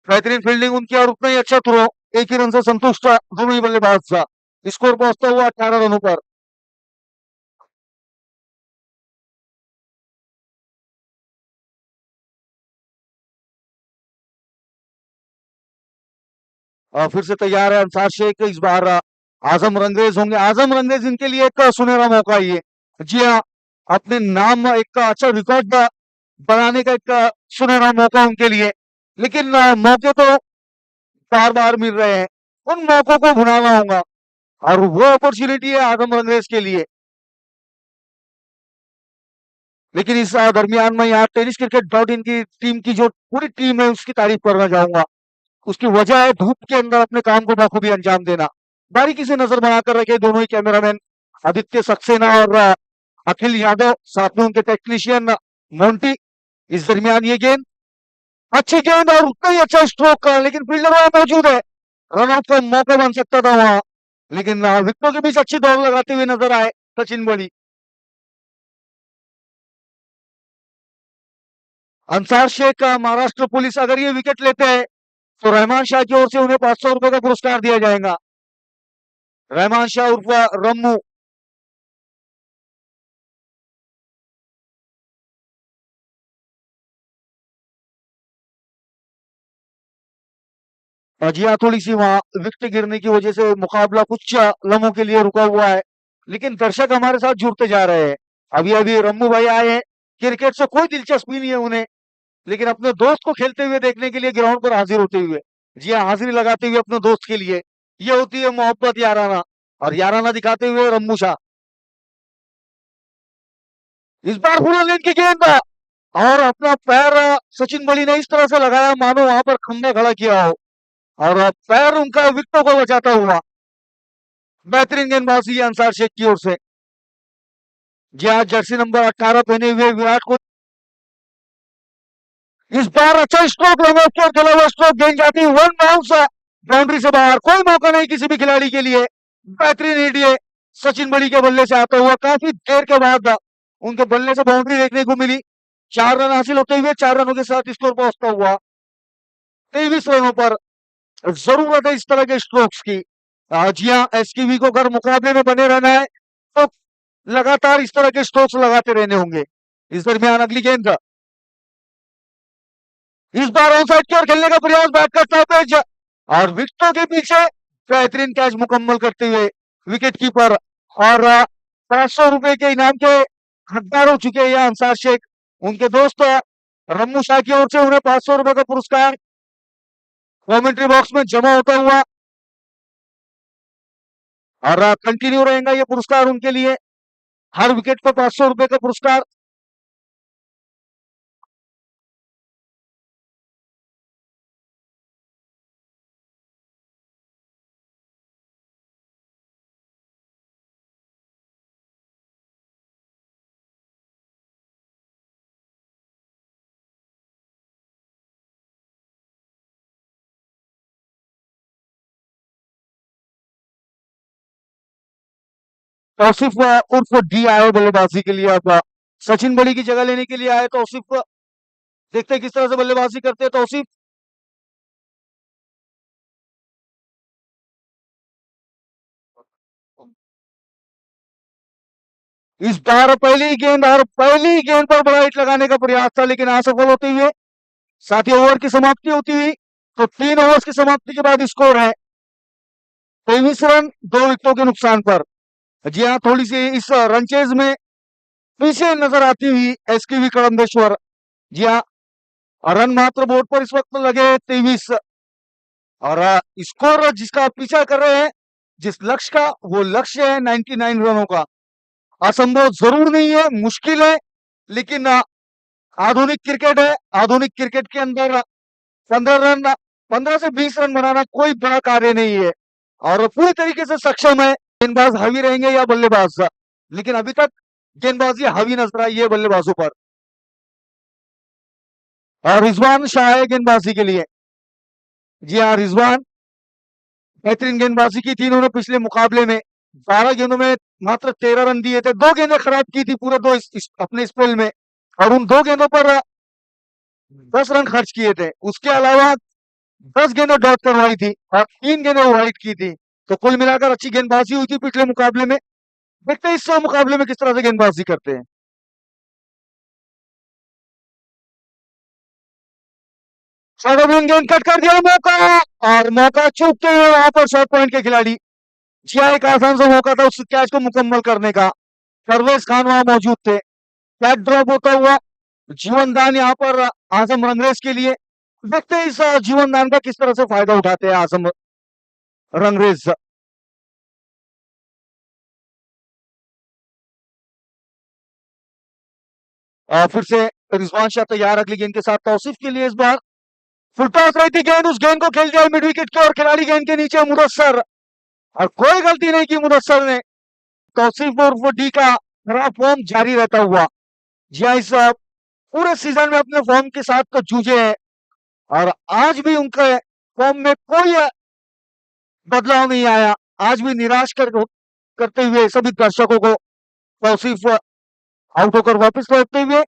बेहतरीन फील्डिंग उनकी और उतना ही अच्छा थ्रो। एक ही रन से संतुष्ट दोनों ही बल्लेबाज। स्कोर पहुंचता हुआ 18 रनों पर। फिर से तैयार है अंसार शेख। इस बार आजम रंगरेज होंगे। आजम रंगरेज इनके लिए एक सुनहरा मौका ये। जी हाँ, अपने नाम एक अच्छा रिकॉर्ड बनाने का एक सुनहरा मौका उनके लिए, लेकिन मौके तो बार बार मिल रहे हैं। उन मौकों को भुनाना होगा और वो अपॉर्चुनिटी है आजम रंगरेज के लिए। लेकिन इस दरमियान में यहाँ टेनिस क्रिकेट डॉट इन की टीम की जो पूरी टीम है उसकी तारीफ करना चाहूंगा। उसकी वजह है धूप के अंदर अपने काम को बखूबी अंजाम देना। बारीकी से नजर बनाकर रखे दोनों ही कैमरामैन आदित्य सक्सेना और अखिल यादव, साथ में उनके टेक्नीशियन मोंटी। इस दरमियान ये गेंद अच्छी गेंद और उतना ही अच्छा स्ट्रोक, लेकिन फील्डर वहां मौजूद है। रन आउट का मौका बन सकता था वहां, लेकिन विकेटों के बीच अच्छी दौड़ लगाते हुए नजर आए सचिन बड़ी। अंसार शेख महाराष्ट्र पुलिस अगर ये विकेट लेते हैं तो रहमान शाह की ओर से उन्हें 500 रुपए का पुरस्कार दिया जाएगा। रहमान शाह उर्फ रम्मू। जी हाँ, थोड़ी सी वहां विकेट गिरने की वजह से मुकाबला कुछ लम्हों के लिए रुका हुआ है, लेकिन दर्शक हमारे साथ जुड़ते जा रहे हैं। अभी अभी रम्मू भाई आए हैं। क्रिकेट से कोई दिलचस्पी नहीं है उन्हें, लेकिन अपने दोस्त को खेलते हुए देखने के लिए ग्राउंड पर हाजिर होते हुए, जी हाँ, हाजिरी लगाते हुए अपने दोस्त के लिए, ये होती है मोहब्बत याराना। और याराना दिखाते हुए रम्मू शाह। इस बार फुल लेन की गेंद और अपना पैर सचिन बड़ी ने इस तरह से लगाया मानो वहां पर खंभा खड़ा किया हो। और पैर उनका विकेटों को बचाता हुआ बेहतरीन गेंदबाजी है अंसार शेख की ओर से। जी हाँ, जर्सी नंबर 18 पहने हुए विराट कोहली इस बार अच्छा स्ट्रोक लगा, उसके खेला हुआ स्ट्रोक गेंद जाती है वन बाउंस बाउंड्री से बाहर, कोई मौका नहीं किसी भी खिलाड़ी के लिए। बेहतरीन हिट ये सचिन बड़ी के बल्ले से आता हुआ, काफी देर के बाद उनके बल्ले से बाउंड्री देखने को मिली। 4 रन हासिल होते हुए 4 रनों के साथ स्कोर पहुंचता हुआ 23 रनों पर। जरूरत है इस तरह के स्ट्रोक्स की। जी हाँ, एसकेवी को अगर मुकाबले में बने रहना है तो लगातार इस तरह के स्ट्रोक्स लगाते रहने होंगे। इस दरमियान अगली गेंद, इस बार ऑन साइड की ओर खेलने का प्रयास बैट करता है पेज और विकेटों के पीछे बेहतरीन कैच मुकम्मल करते हुए विकेट कीपर और 500 रुपए के इनाम के हकदार हो चुके हैं अंसार शेख। उनके दोस्त रम्मू शाह की ओर से उन्हें 500 रुपए का पुरस्कार कमेंट्री बॉक्स में जमा होता हुआ और कंटिन्यू रहेगा ये पुरस्कार उनके लिए, हर विकेट पर 500 रुपए का पुरस्कार। तौसीफ उर्फ डी आए बल्लेबाजी के लिए। अब सचिन बड़ी की जगह लेने के लिए आए तौसीफ, देखते हैं किस तरह से बल्लेबाजी करते हैं तौसीफ। इस बार पहली गेंद पर बड़ा हिट लगाने का प्रयास था लेकिन असफल होते हुए, साथ ही ओवर की समाप्ति होती हुई तो 3 ओवर्स की समाप्ति के बाद स्कोर है 23 रन 2 विकेटों के नुकसान पर। जी हाँ, थोड़ी सी इस रनचेज में पीछे नजर आती हुई एसकेवी कड़म्बेश्वर। जी हाँ, रन मात्र बोर्ड पर इस वक्त लगे 23 और स्कोर जिसका आप पीछा कर रहे हैं, जिस लक्ष्य का, वो लक्ष्य है 99 रनों का। असंभव जरूर नहीं है, मुश्किल है, लेकिन आधुनिक क्रिकेट है। आधुनिक क्रिकेट के अंदर 15 से 20 रन बनाना कोई बड़ा कार्य नहीं है और पूरी तरीके से सक्षम है। गेंदबाज हावी रहेंगे या बल्लेबाज, लेकिन अभी तक गेंदबाजी हावी नजर आई है बल्लेबाजों पर। और रिजवान शाह है गेंदबाजी के लिए। जी हाँ, रिजवान बेहतरीन गेंदबाजी की थी इन्होंने पिछले मुकाबले में। 12 गेंदों में मात्र 13 रन दिए थे, 2 गेंदें खराब की थी पूरे अपने स्पेल में और उन 2 गेंदों पर 10 रन खर्च किए थे। उसके अलावा 10 गेंदें डॉट करवाई थी और 3 गेंदें वाइड की थी। तो कुल मिलाकर अच्छी गेंदबाजी हुई थी पिछले मुकाबले में। देखते हैं इस मुकाबले में किस तरह से गेंदबाजी करते हैं। गेंद कट कर दिया, मौका और मौका चूकते हुए वहां पर शॉर्ट पॉइंट के खिलाड़ी। जी हाँ, एक आसान सा मौका था उस कैच को मुकम्मल करने का। परवेज खान वहां मौजूद थे। कैच ड्रॉप होता हुआ जीवन दान यहाँ पर आजम रंगरेज के लिए। देखते हैं इस जीवन दान का किस तरह से फायदा उठाते हैं आजम रंगरेज। फिर से रिजवान शाह तैयार अगली गेंद के साथ तौसीफ के लिए। इस बार फुल टॉस रही थी गेंद, उस गेंद को खेल दिया मिड विकेट के और खिलाड़ी गेंद के नीचे मुदस्सर, और कोई गलती नहीं की मुदस्सर ने। तौसीफ उर्फ डी का खराब फॉर्म जारी रहता हुआ। जी हाँ, इस पूरे सीजन में अपने फॉर्म के साथ तो जूझे हैं और आज भी उनके फॉर्म में कोई बदलाव नहीं आया। आज भी निराश करते हुए सभी दर्शकों को तौसीफ आउट होकर वापस लौटते हुए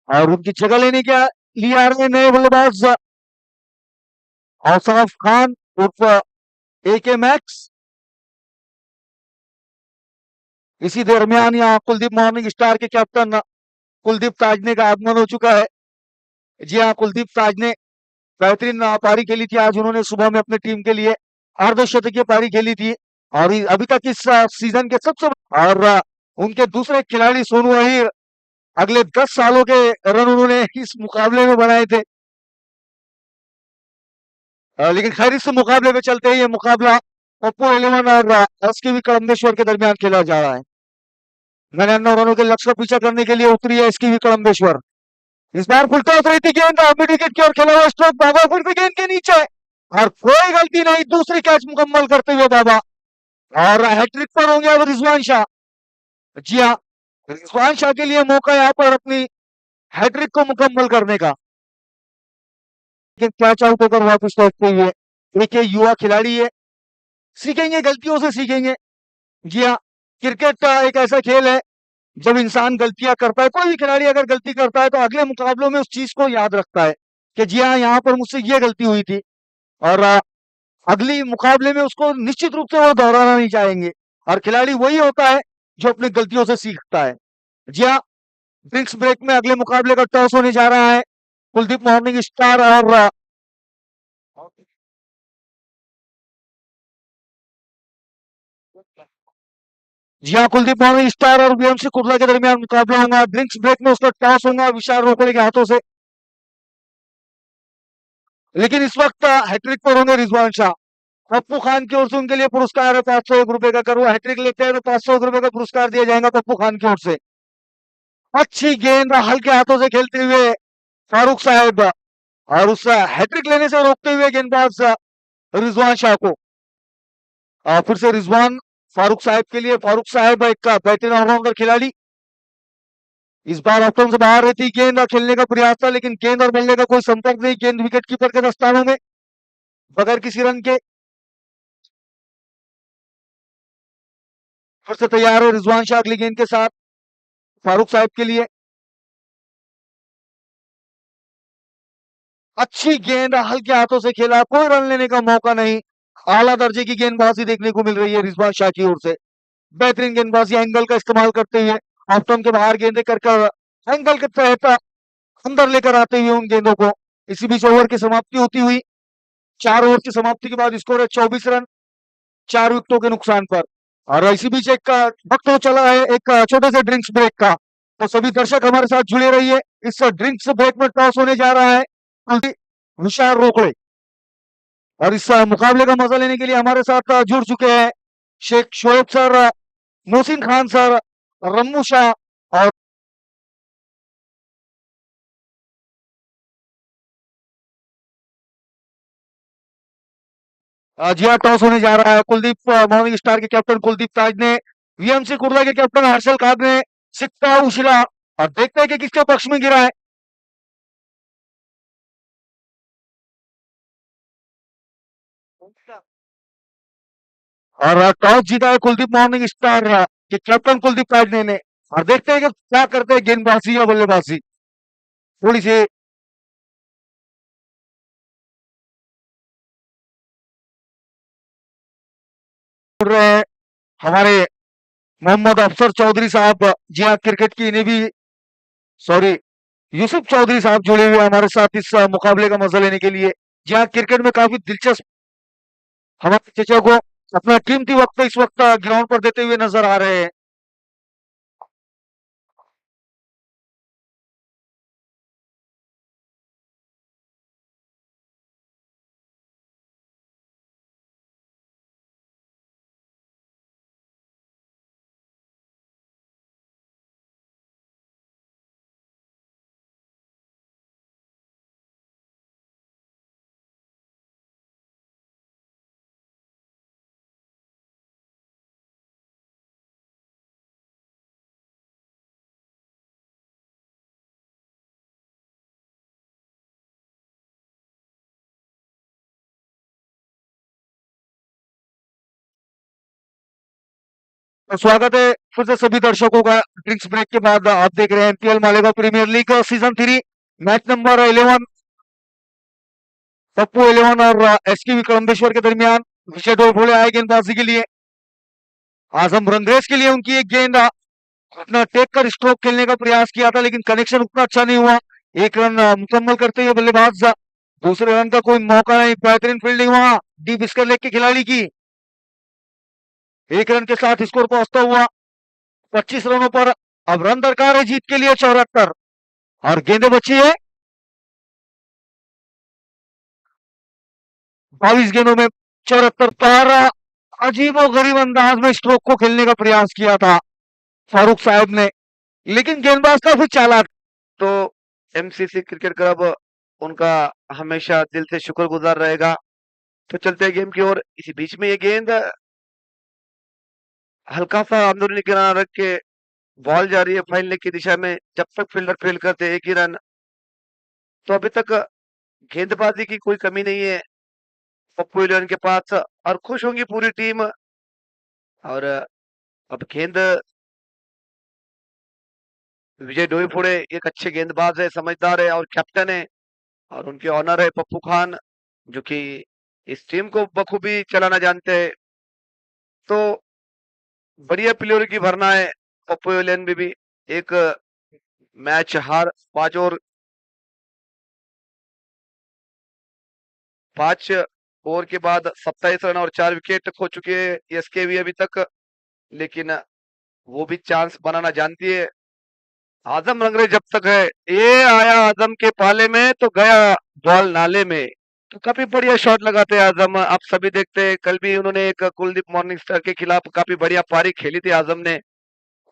और उनकी जगह लेने के लिए आ रहे नए बल्लेबाज औसाफ खान उर्फ AK मैक्स। इसी दरमियान यहाँ कुलदीप मॉर्निंग स्टार के कैप्टन कुलदीप ताजने का आगमन हो चुका है। जी हाँ, कुलदीप ताज ने बेहतरीन पारी खेली थी आज। उन्होंने सुबह में अपनी टीम के लिए अर्धशतकीय पारी खेली थी और अभी तक इस सीजन के सबसे और उनके दूसरे खिलाड़ी सोनू अहीर अगले 10 सालों के रन उन्होंने इस मुकाबले में बनाए थे। लेकिन खैर इस मुकाबले में चलते ही ये मुकाबला पप्पू 11 और एसकेवी कड़म्बेश्वर के दरमियान खेला जा रहा है। 99 रनों के लक्ष्य का पीछा करने के लिए उतरी है एसकेवी कड़म्बेश्वर। इस बार फुल टॉस रही थी गेंद मिड विकेट की ओर खेला हुआ स्ट्रोक भागा फिर से गेंद के नीचे और कोई गलती नहीं, दूसरी कैच मुकम्मल करते हुए बाबा, और हैट्रिक पर होंगे अब रिजवान शाह। जी हाँ, रिजवान शाह के लिए मौका यहाँ पर अपनी हैट्रिक को मुकम्मल करने का, लेकिन कैच आउट होकर वापस लौटते हुए। देखिए युवा खिलाड़ी है, सीखेंगे, गलतियों से सीखेंगे। जी हाँ, क्रिकेट एक ऐसा खेल है, जब इंसान गलतियां करता है, कोई भी खिलाड़ी अगर गलती करता है तो अगले मुकाबलों में उस चीज को याद रखता है कि जी हाँ, यहाँ पर मुझसे ये गलती हुई थी, और अगली मुकाबले में उसको निश्चित रूप से वो दोहराना नहीं चाहेंगे। और खिलाड़ी वही होता है जो अपनी गलतियों से सीखता है। जी हाँ, ड्रिंक्स ब्रेक में अगले मुकाबले का टॉस होने जा रहा है। कुलदीप मॉर्निंग स्टार और जी हाँ, कुलदीप मॉर्निंग स्टार और वीएमसी कुर्ला के दरमियान मुकाबला होगा। ड्रिंक्स ब्रेक में उसका टॉस होगा विशाल रोकड़े के हाथों से, लेकिन इस वक्त हैट्रिक पर होंगे रिजवान शाह। पप्पू खान की ओर से उनके लिए पुरस्कार है 501 रुपए का। अगर वो हैट्रिक लेते हैं तो 501 रुपए का पुरस्कार दिया जाएगा पप्पू खान की ओर से। अच्छी गेंद हल्के हाथों से खेलते हुए फारूक साहब, और उस हैट्रिक लेने से रोकते हुए गेंदबाज रिजवान शाह को। फिर से रिजवान फारूक साहब के लिए। फारूक साहब एक बेहतरीन ऑलराउंडर खिलाड़ी, इस बार ऑप्शन से बाहर रहती गेंद और खेलने का प्रयास था, लेकिन गेंद और बल्ले का कोई संपर्क नहीं। गेंद विकेट कीपर के दस्तानों में बगैर किसी रन के। फिर से तैयार है रिजवान शाह अगली गेंद के साथ फारूक साहब के लिए। अच्छी गेंद हल्के हाथों से खेला, कोई रन लेने का मौका नहीं। आला दर्जे की गेंदबाजी देखने को मिल रही है रिजवान शाह की ओर से। बेहतरीन गेंदबाजी, एंगल का इस्तेमाल करते हुए ऑफ स्टंप के बाहर गेंदें कर एंगल के तहत अंदर लेकर आते हुए उन गेंदों को। इसी बीच ओवर की समाप्ति होती हुई, 4 ओवर की समाप्ति के बाद स्कोर है 24 रन, 4 विकेटों के नुकसान पर। और इसी बीच एक वक्त हो चला है एक छोटे से ड्रिंक्स ब्रेक का, तो सभी दर्शक हमारे साथ जुड़े रहिए। इस ड्रिंक्स ब्रेक में टॉस होने जा रहा है विशाल रोकड़े, और इस मुकाबले का मजा लेने के लिए हमारे साथ जुड़ चुके हैं शेख शोएब सर, मोहसिन खान सर, रम्मू शाह, और जी हाँ, टॉस होने जा रहा है। कुलदीप मॉर्निंग स्टार के कैप्टन कुलदीप ताज ने वीएमसी कुर्ला के कैप्टन हर्षल खान ने सिक्का उछला, और देखते हैं कि किसके पक्ष में गिरा है। और टॉस जीता है कुलदीप मॉर्निंग स्टार के कैप्टन कुलदीप ताज ने। और देखते हैं कि क्या करते हैं गेंदबाजी या बल्लेबाजी। थोड़ी सी उड़ रहे हैं हमारे मोहम्मद अफसर चौधरी साहब। जी हाँ, क्रिकेट की इन्हें भी, सॉरी, यूसुफ चौधरी साहब जुड़े हुए हैं हमारे साथ इस मुकाबले का मजा लेने के लिए। जी हाँ, क्रिकेट में काफी दिलचस्प हमारे चचा को अपना कीमती वक्त इस वक्त ग्राउंड पर देते हुए नजर आ रहे हैं। तो स्वागत है फिर से सभी दर्शकों का ड्रिंक्स ब्रेक के बाद। आप देख रहे हैं MPL Malegaon premier league season 3 match number 11, Pappu 11 और एसके कलम्बेश्वर के दरमियान। विजय डोरफोड़े आए गेंदबाजी के लिए। आजम रंगरेज के लिए उनकी एक गेंद अपना टेक कर स्ट्रोक खेलने का प्रयास किया था, लेकिन कनेक्शन उतना अच्छा नहीं हुआ। एक रन मुकम्मल करते हुए बल्लेबाज, दूसरे रन का कोई मौका नहीं। बेहतरीन फील्डिंग वहां डीप स्कर लेग के खिलाड़ी की। 1 रन के साथ स्कोर पहुंचता हुआ 25 रनों पर। अब रन दरकार है जीत के लिए 74, और गेंदे बची है 22 गेंदों में 74 पर। अजीबो गरीब अंदाज में स्ट्रोक को खेलने का प्रयास किया था फारूक साहब ने, लेकिन गेंदबाज काफी चालाक। तो एमसीसी क्रिकेट क्लब उनका हमेशा दिल से शुक्रगुजार रहेगा। तो चलते हैं गेम की ओर। इसी बीच में ये गेंद हल्का सा अंदरूनी किनारा रख के बॉल जा रही है फाइन लेग की दिशा में। जब तक फील्डर फील्ड करते एक ही रन। तो अभी तक गेंदबाजी की कोई कमी नहीं है पप्पू इलेवन के पास, और खुश होंगी पूरी टीम। और अब गेंद विजय डोईफोड़े एक अच्छे गेंदबाज है, समझदार है और कैप्टन है, और उनके ऑनर है पप्पू खान, जो कि इस टीम को बखूबी चलाना जानते हैं। तो बढ़िया प्लेयर की भरना है पप्पू इलेवन में भी। एक मैच हार 5 ओवर के बाद 27 रन और 4 विकेट खो चुके हैं एसकेवी अभी तक, लेकिन वो भी चांस बनाना जानती है। आजम रंगरे जब तक है, ये आया आजम के पाले में तो गया बॉल नाले में। तो काफी बढ़िया शॉट लगाते हैं आजम, आप सभी देखते हैं। कल भी उन्होंने एक कुलदीप मॉर्निंग स्टार के खिलाफ काफी बढ़िया पारी खेली थी आजम ने।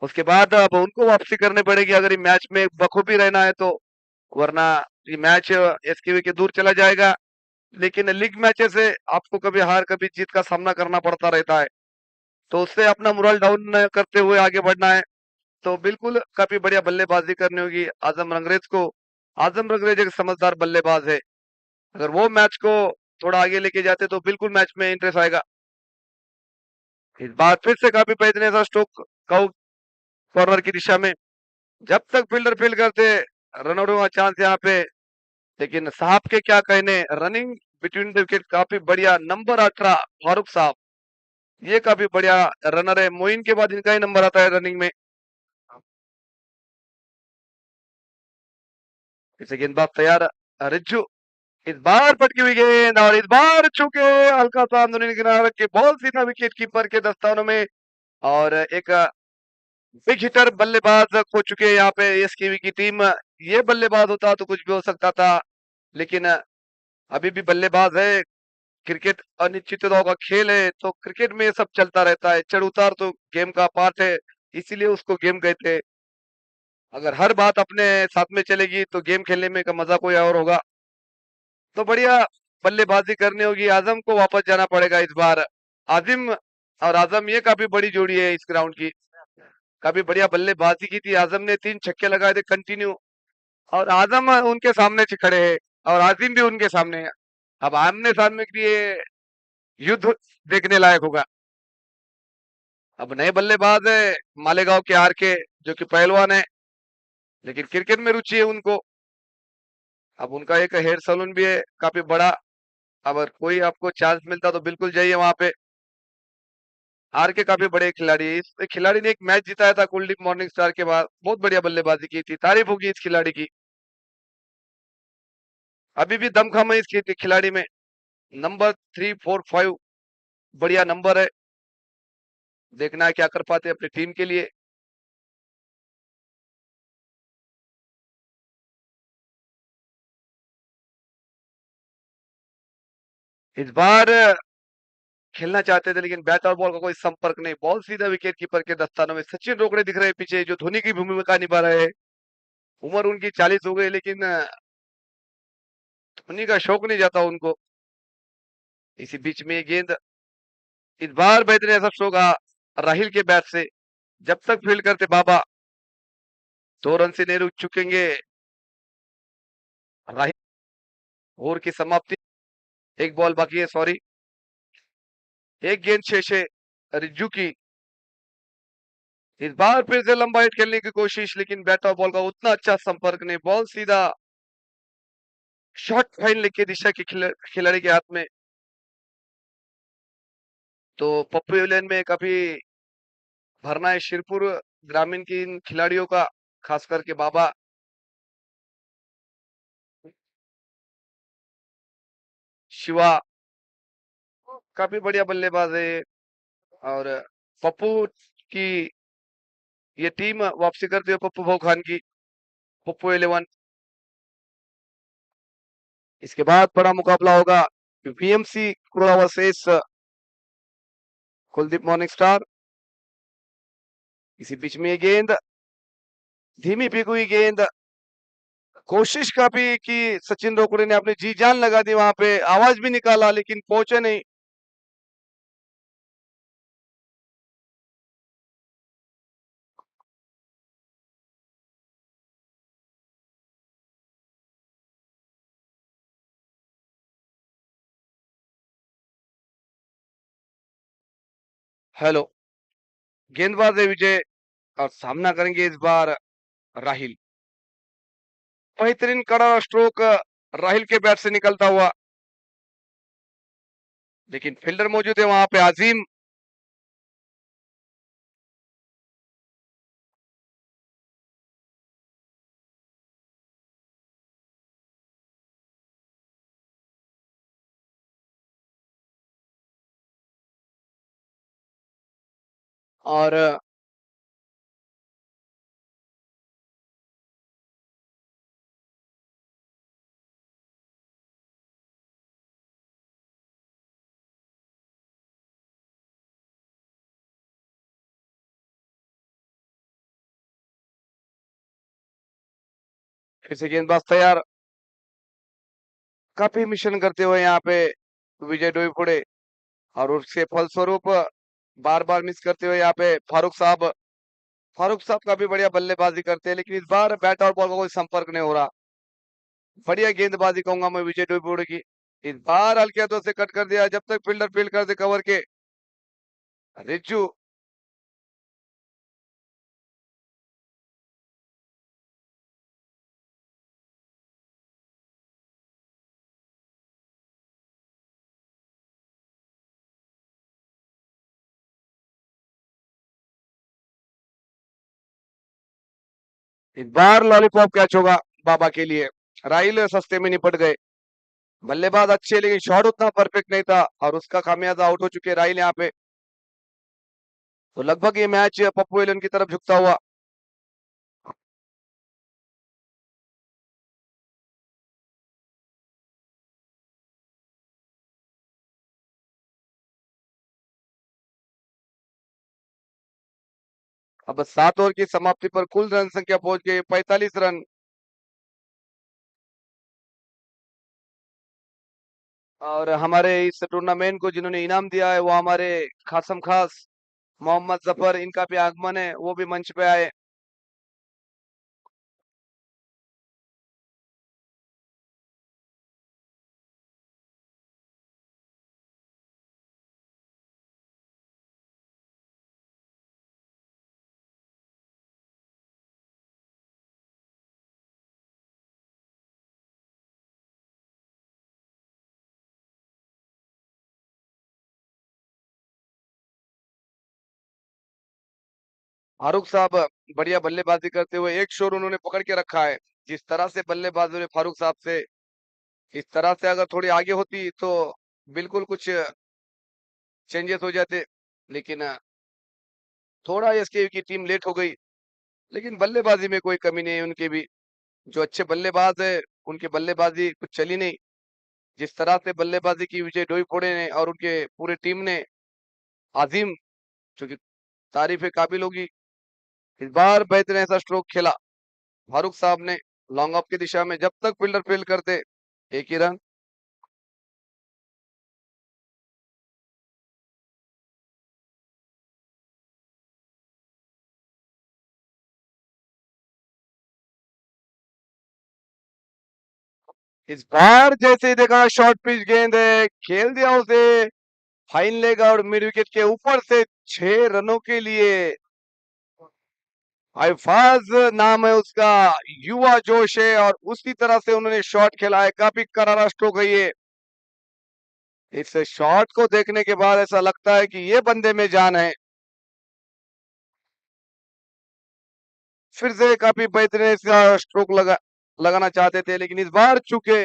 उसके बाद अब उनको वापसी करनी पड़ेगी अगर ये मैच में बखूबी रहना है तो, वरना ये मैच एसकेवी के दूर चला जाएगा। लेकिन लीग मैचेस से आपको कभी हार कभी जीत का सामना करना पड़ता रहता है, तो उससे अपना मोरल डाउन न करते हुए आगे बढ़ना है। तो बिल्कुल काफी बढ़िया बल्लेबाजी करनी होगी आजम रंगरेज को। आजम रंगरेज एक समझदार बल्लेबाज है, अगर वो मैच को थोड़ा आगे लेके जाते तो बिल्कुल मैच में इंटरेस्ट आएगा। इस बार फिर से काफी पैदने सा स्ट्रोक कॉर्नर की दिशा में। जब तक फील्डर फील्ड करते रन आउट का चांस यहाँ पे। लेकिन साहब के क्या कहने, रनिंग बिटवीन द विकेट काफी बढ़िया। नंबर 18 फारूक साहब, ये काफी बढ़िया रनर है। मोइन के बाद इनका ही नंबर आता है रनिंग में। इसे गेंदबाज तैयार, रिज्जू, इस बार पटकी हुई गेंद, और इस बार चूके हल्का सा अंदरूनी किनारा रख के बॉल सीधा विकेट कीपर के दस्तानों में। और एक बिग हिटर बल्लेबाज खो चुके हैं यहाँ पे एसकेवी की टीम। ये बल्लेबाज होता तो कुछ भी हो सकता था, लेकिन अभी भी बल्लेबाज है। क्रिकेट अनिश्चितताओं का खेल है, तो क्रिकेट में ये सब चलता रहता है। चढ़ उतार तो गेम का पार्ट है, इसीलिए उसको गेम कहते हैं। अगर हर बात अपने साथ में चलेगी तो गेम खेलने में का मजा कोई और होगा। तो बढ़िया बल्लेबाजी करनी होगी, आजम को वापस जाना पड़ेगा इस बार। आजिम और आजम ये काफी बड़ी जोड़ी है इस ग्राउंड की। काफी बढ़िया बल्लेबाजी की थी आजम ने, 3 छक्के लगाए थे कंटिन्यू, और आजम उनके सामने से खड़े हैं और आजिम भी उनके सामने है। अब आमने सामने के लिए युद्ध देखने लायक होगा। अब नए बल्लेबाज है मालेगांव के आर के, जो कि पहलवान है, लेकिन क्रिकेट में रुचि है उनको। अब उनका एक हेयर सैलून भी है काफी बड़ा। अगर कोई आपको चांस मिलता तो बिल्कुल जाइए वहां पे। आर के काफी बड़े खिलाड़ी है। इस खिलाड़ी ने एक मैच जिताया था कुलदीप मॉर्निंग स्टार के बाद, बहुत बढ़िया बल्लेबाजी की थी, तारीफ होगी इस खिलाड़ी की। अभी भी दमखम है इस खिलाड़ी में। नंबर 3, 4, 5 बढ़िया नंबर है। देखना है क्या कर पाते हैं अपनी टीम के लिए। इस बार खेलना चाहते थे, लेकिन बैट और बॉल का कोई संपर्क नहीं। बॉल सीधा विकेट कीपर के दस्तानों में। सचिन रोकड़े दिख रहे हैं पीछे, जो धोनी की भूमिका निभा रहे हैं। उम्र उनकी 40 हो गई, लेकिन धोनी का शौक नहीं जाता उनको। इसी बीच में ये गेंद इस बार बेहतरीन ऐसा शो का राहिल के बैट से। जब तक फील्ड करते बाबा, 2 रन से नहीं रुक चुकेंगे राहिल। ओवर की समाप्ति, एक बॉल बाकी है, सॉरी। एक गेंद शेष है रिज्जू की। इस बार फिर से लंबा हिट खेलने की कोशिश, लेकिन बैट और बॉल का उतना अच्छा संपर्क नहीं। बॉल सीधा शॉट फाइन लेग की दिशा के खिलाड़ी के हाथ में। तो पप्पू एलियन में काफी भरना है शिरपुर ग्रामीण की इन खिलाड़ियों का, खास करके बाबा। शिवा काफी बढ़िया बल्लेबाज है ये। और पप्पू की ये टीम वापसी करती है पप्पू भाऊ खान की, पप्पू इलेवन। इसके बाद बड़ा मुकाबला होगा वीएमसी कुड़ा वर्सेस कुलदीप मॉर्निंग स्टार। इसी बीच में ये गेंद, धीमी फेंकी हुई गेंद, कोशिश काफी की सचिन रोकड़े ने, अपनी जी जान लगा दी वहां पे, आवाज भी निकाला लेकिन पहुंचे नहीं। हेलो, गेंदबाज है विजय और सामना करेंगे इस बार राहिल। बेहतरीन कड़ा स्ट्रोक राहिल के बैट से निकलता हुआ, लेकिन फील्डर मौजूद है वहां पे आजीम। और फिर से गेंदबाज तैयार, काफी मिशन करते हुए यहाँ पे विजय डोईफोड़े, और उसके फलस्वरूप बार बार मिस करते हुए यहाँ पे फारूक साहब काफी बढ़िया बल्लेबाजी करते हैं, लेकिन इस बार बैट और बॉल का कोई संपर्क नहीं हो रहा। बढ़िया गेंदबाजी कहूंगा मैं विजय डोईफोड़े की। इस बार हल्के हाथों से कट कर दिया, जब तक फील्डर फील्ड कर दे कवर के। रिज्जू, इस बार लॉलीपॉप कैच होगा बाबा के लिए। राहिल सस्ते में निपट गए। बल्लेबाज अच्छे, लेकिन शॉट उतना परफेक्ट नहीं था और उसका खामियाजा आउट हो चुके राहिल यहाँ पे। तो लगभग ये मैच पप्पू एलन की तरफ झुकता हुआ। अब 7 ओवर की समाप्ति पर कुल रन संख्या पहुंच गई 45 रन। और हमारे इस टूर्नामेंट को जिन्होंने इनाम दिया है वो हमारे खासम खास मोहम्मद जफर, इनका भी आगमन है, वो भी मंच पे आए। फारूक साहब बढ़िया बल्लेबाजी करते हुए एक शोर उन्होंने पकड़ के रखा है। जिस तरह से बल्लेबाजी ने फारूक साहब से, इस तरह से अगर थोड़ी आगे होती तो बिल्कुल कुछ चेंजेस हो जाते, लेकिन थोड़ा एसके की टीम लेट हो गई। लेकिन बल्लेबाजी में कोई कमी नहीं है उनके भी। जो अच्छे बल्लेबाज है उनकी बल्लेबाजी कुछ चली नहीं। जिस तरह से बल्लेबाजी की विजय डोईफोड़े ने और उनके पूरे टीम ने, आजिम, जो कि तारीफ काबिल होगी। इस बार बेहतरीन ऐसा स्ट्रोक खेला फारूक साहब ने लॉन्ग ऑफ की दिशा में, जब तक फील्डर फील्ड करते, एक ही रन। इस बार जैसे ही देखा शॉर्ट पिच गेंद है, खेल दिया उसे फाइन लेग और मिड विकेट के ऊपर से 6 रनों के लिए। अल्फाज नाम है उसका, युवा जोश है और उसी तरह से उन्होंने शॉट खेला है। काफी करारा स्ट्रोक है ये। इस शॉट को देखने के बाद ऐसा लगता है कि ये बंदे में जान है। फिर से काफी बेहतरीन इसका स्ट्रोक लगाना चाहते थे, लेकिन इस बार चूके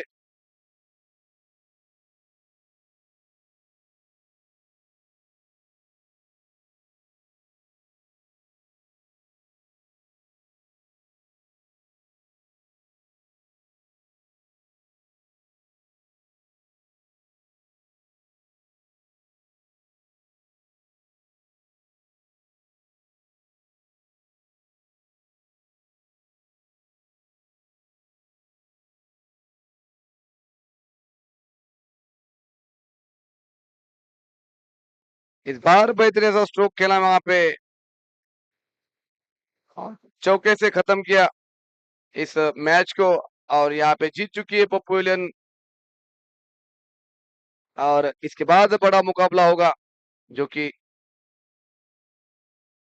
इस बार बेहतरीन सा स्ट्रोक खेला वहां पे और चौके से खत्म किया इस मैच को और यहाँ पे जीत चुकी है पप्पू एलियन। और इसके बाद बड़ा मुकाबला होगा जो कि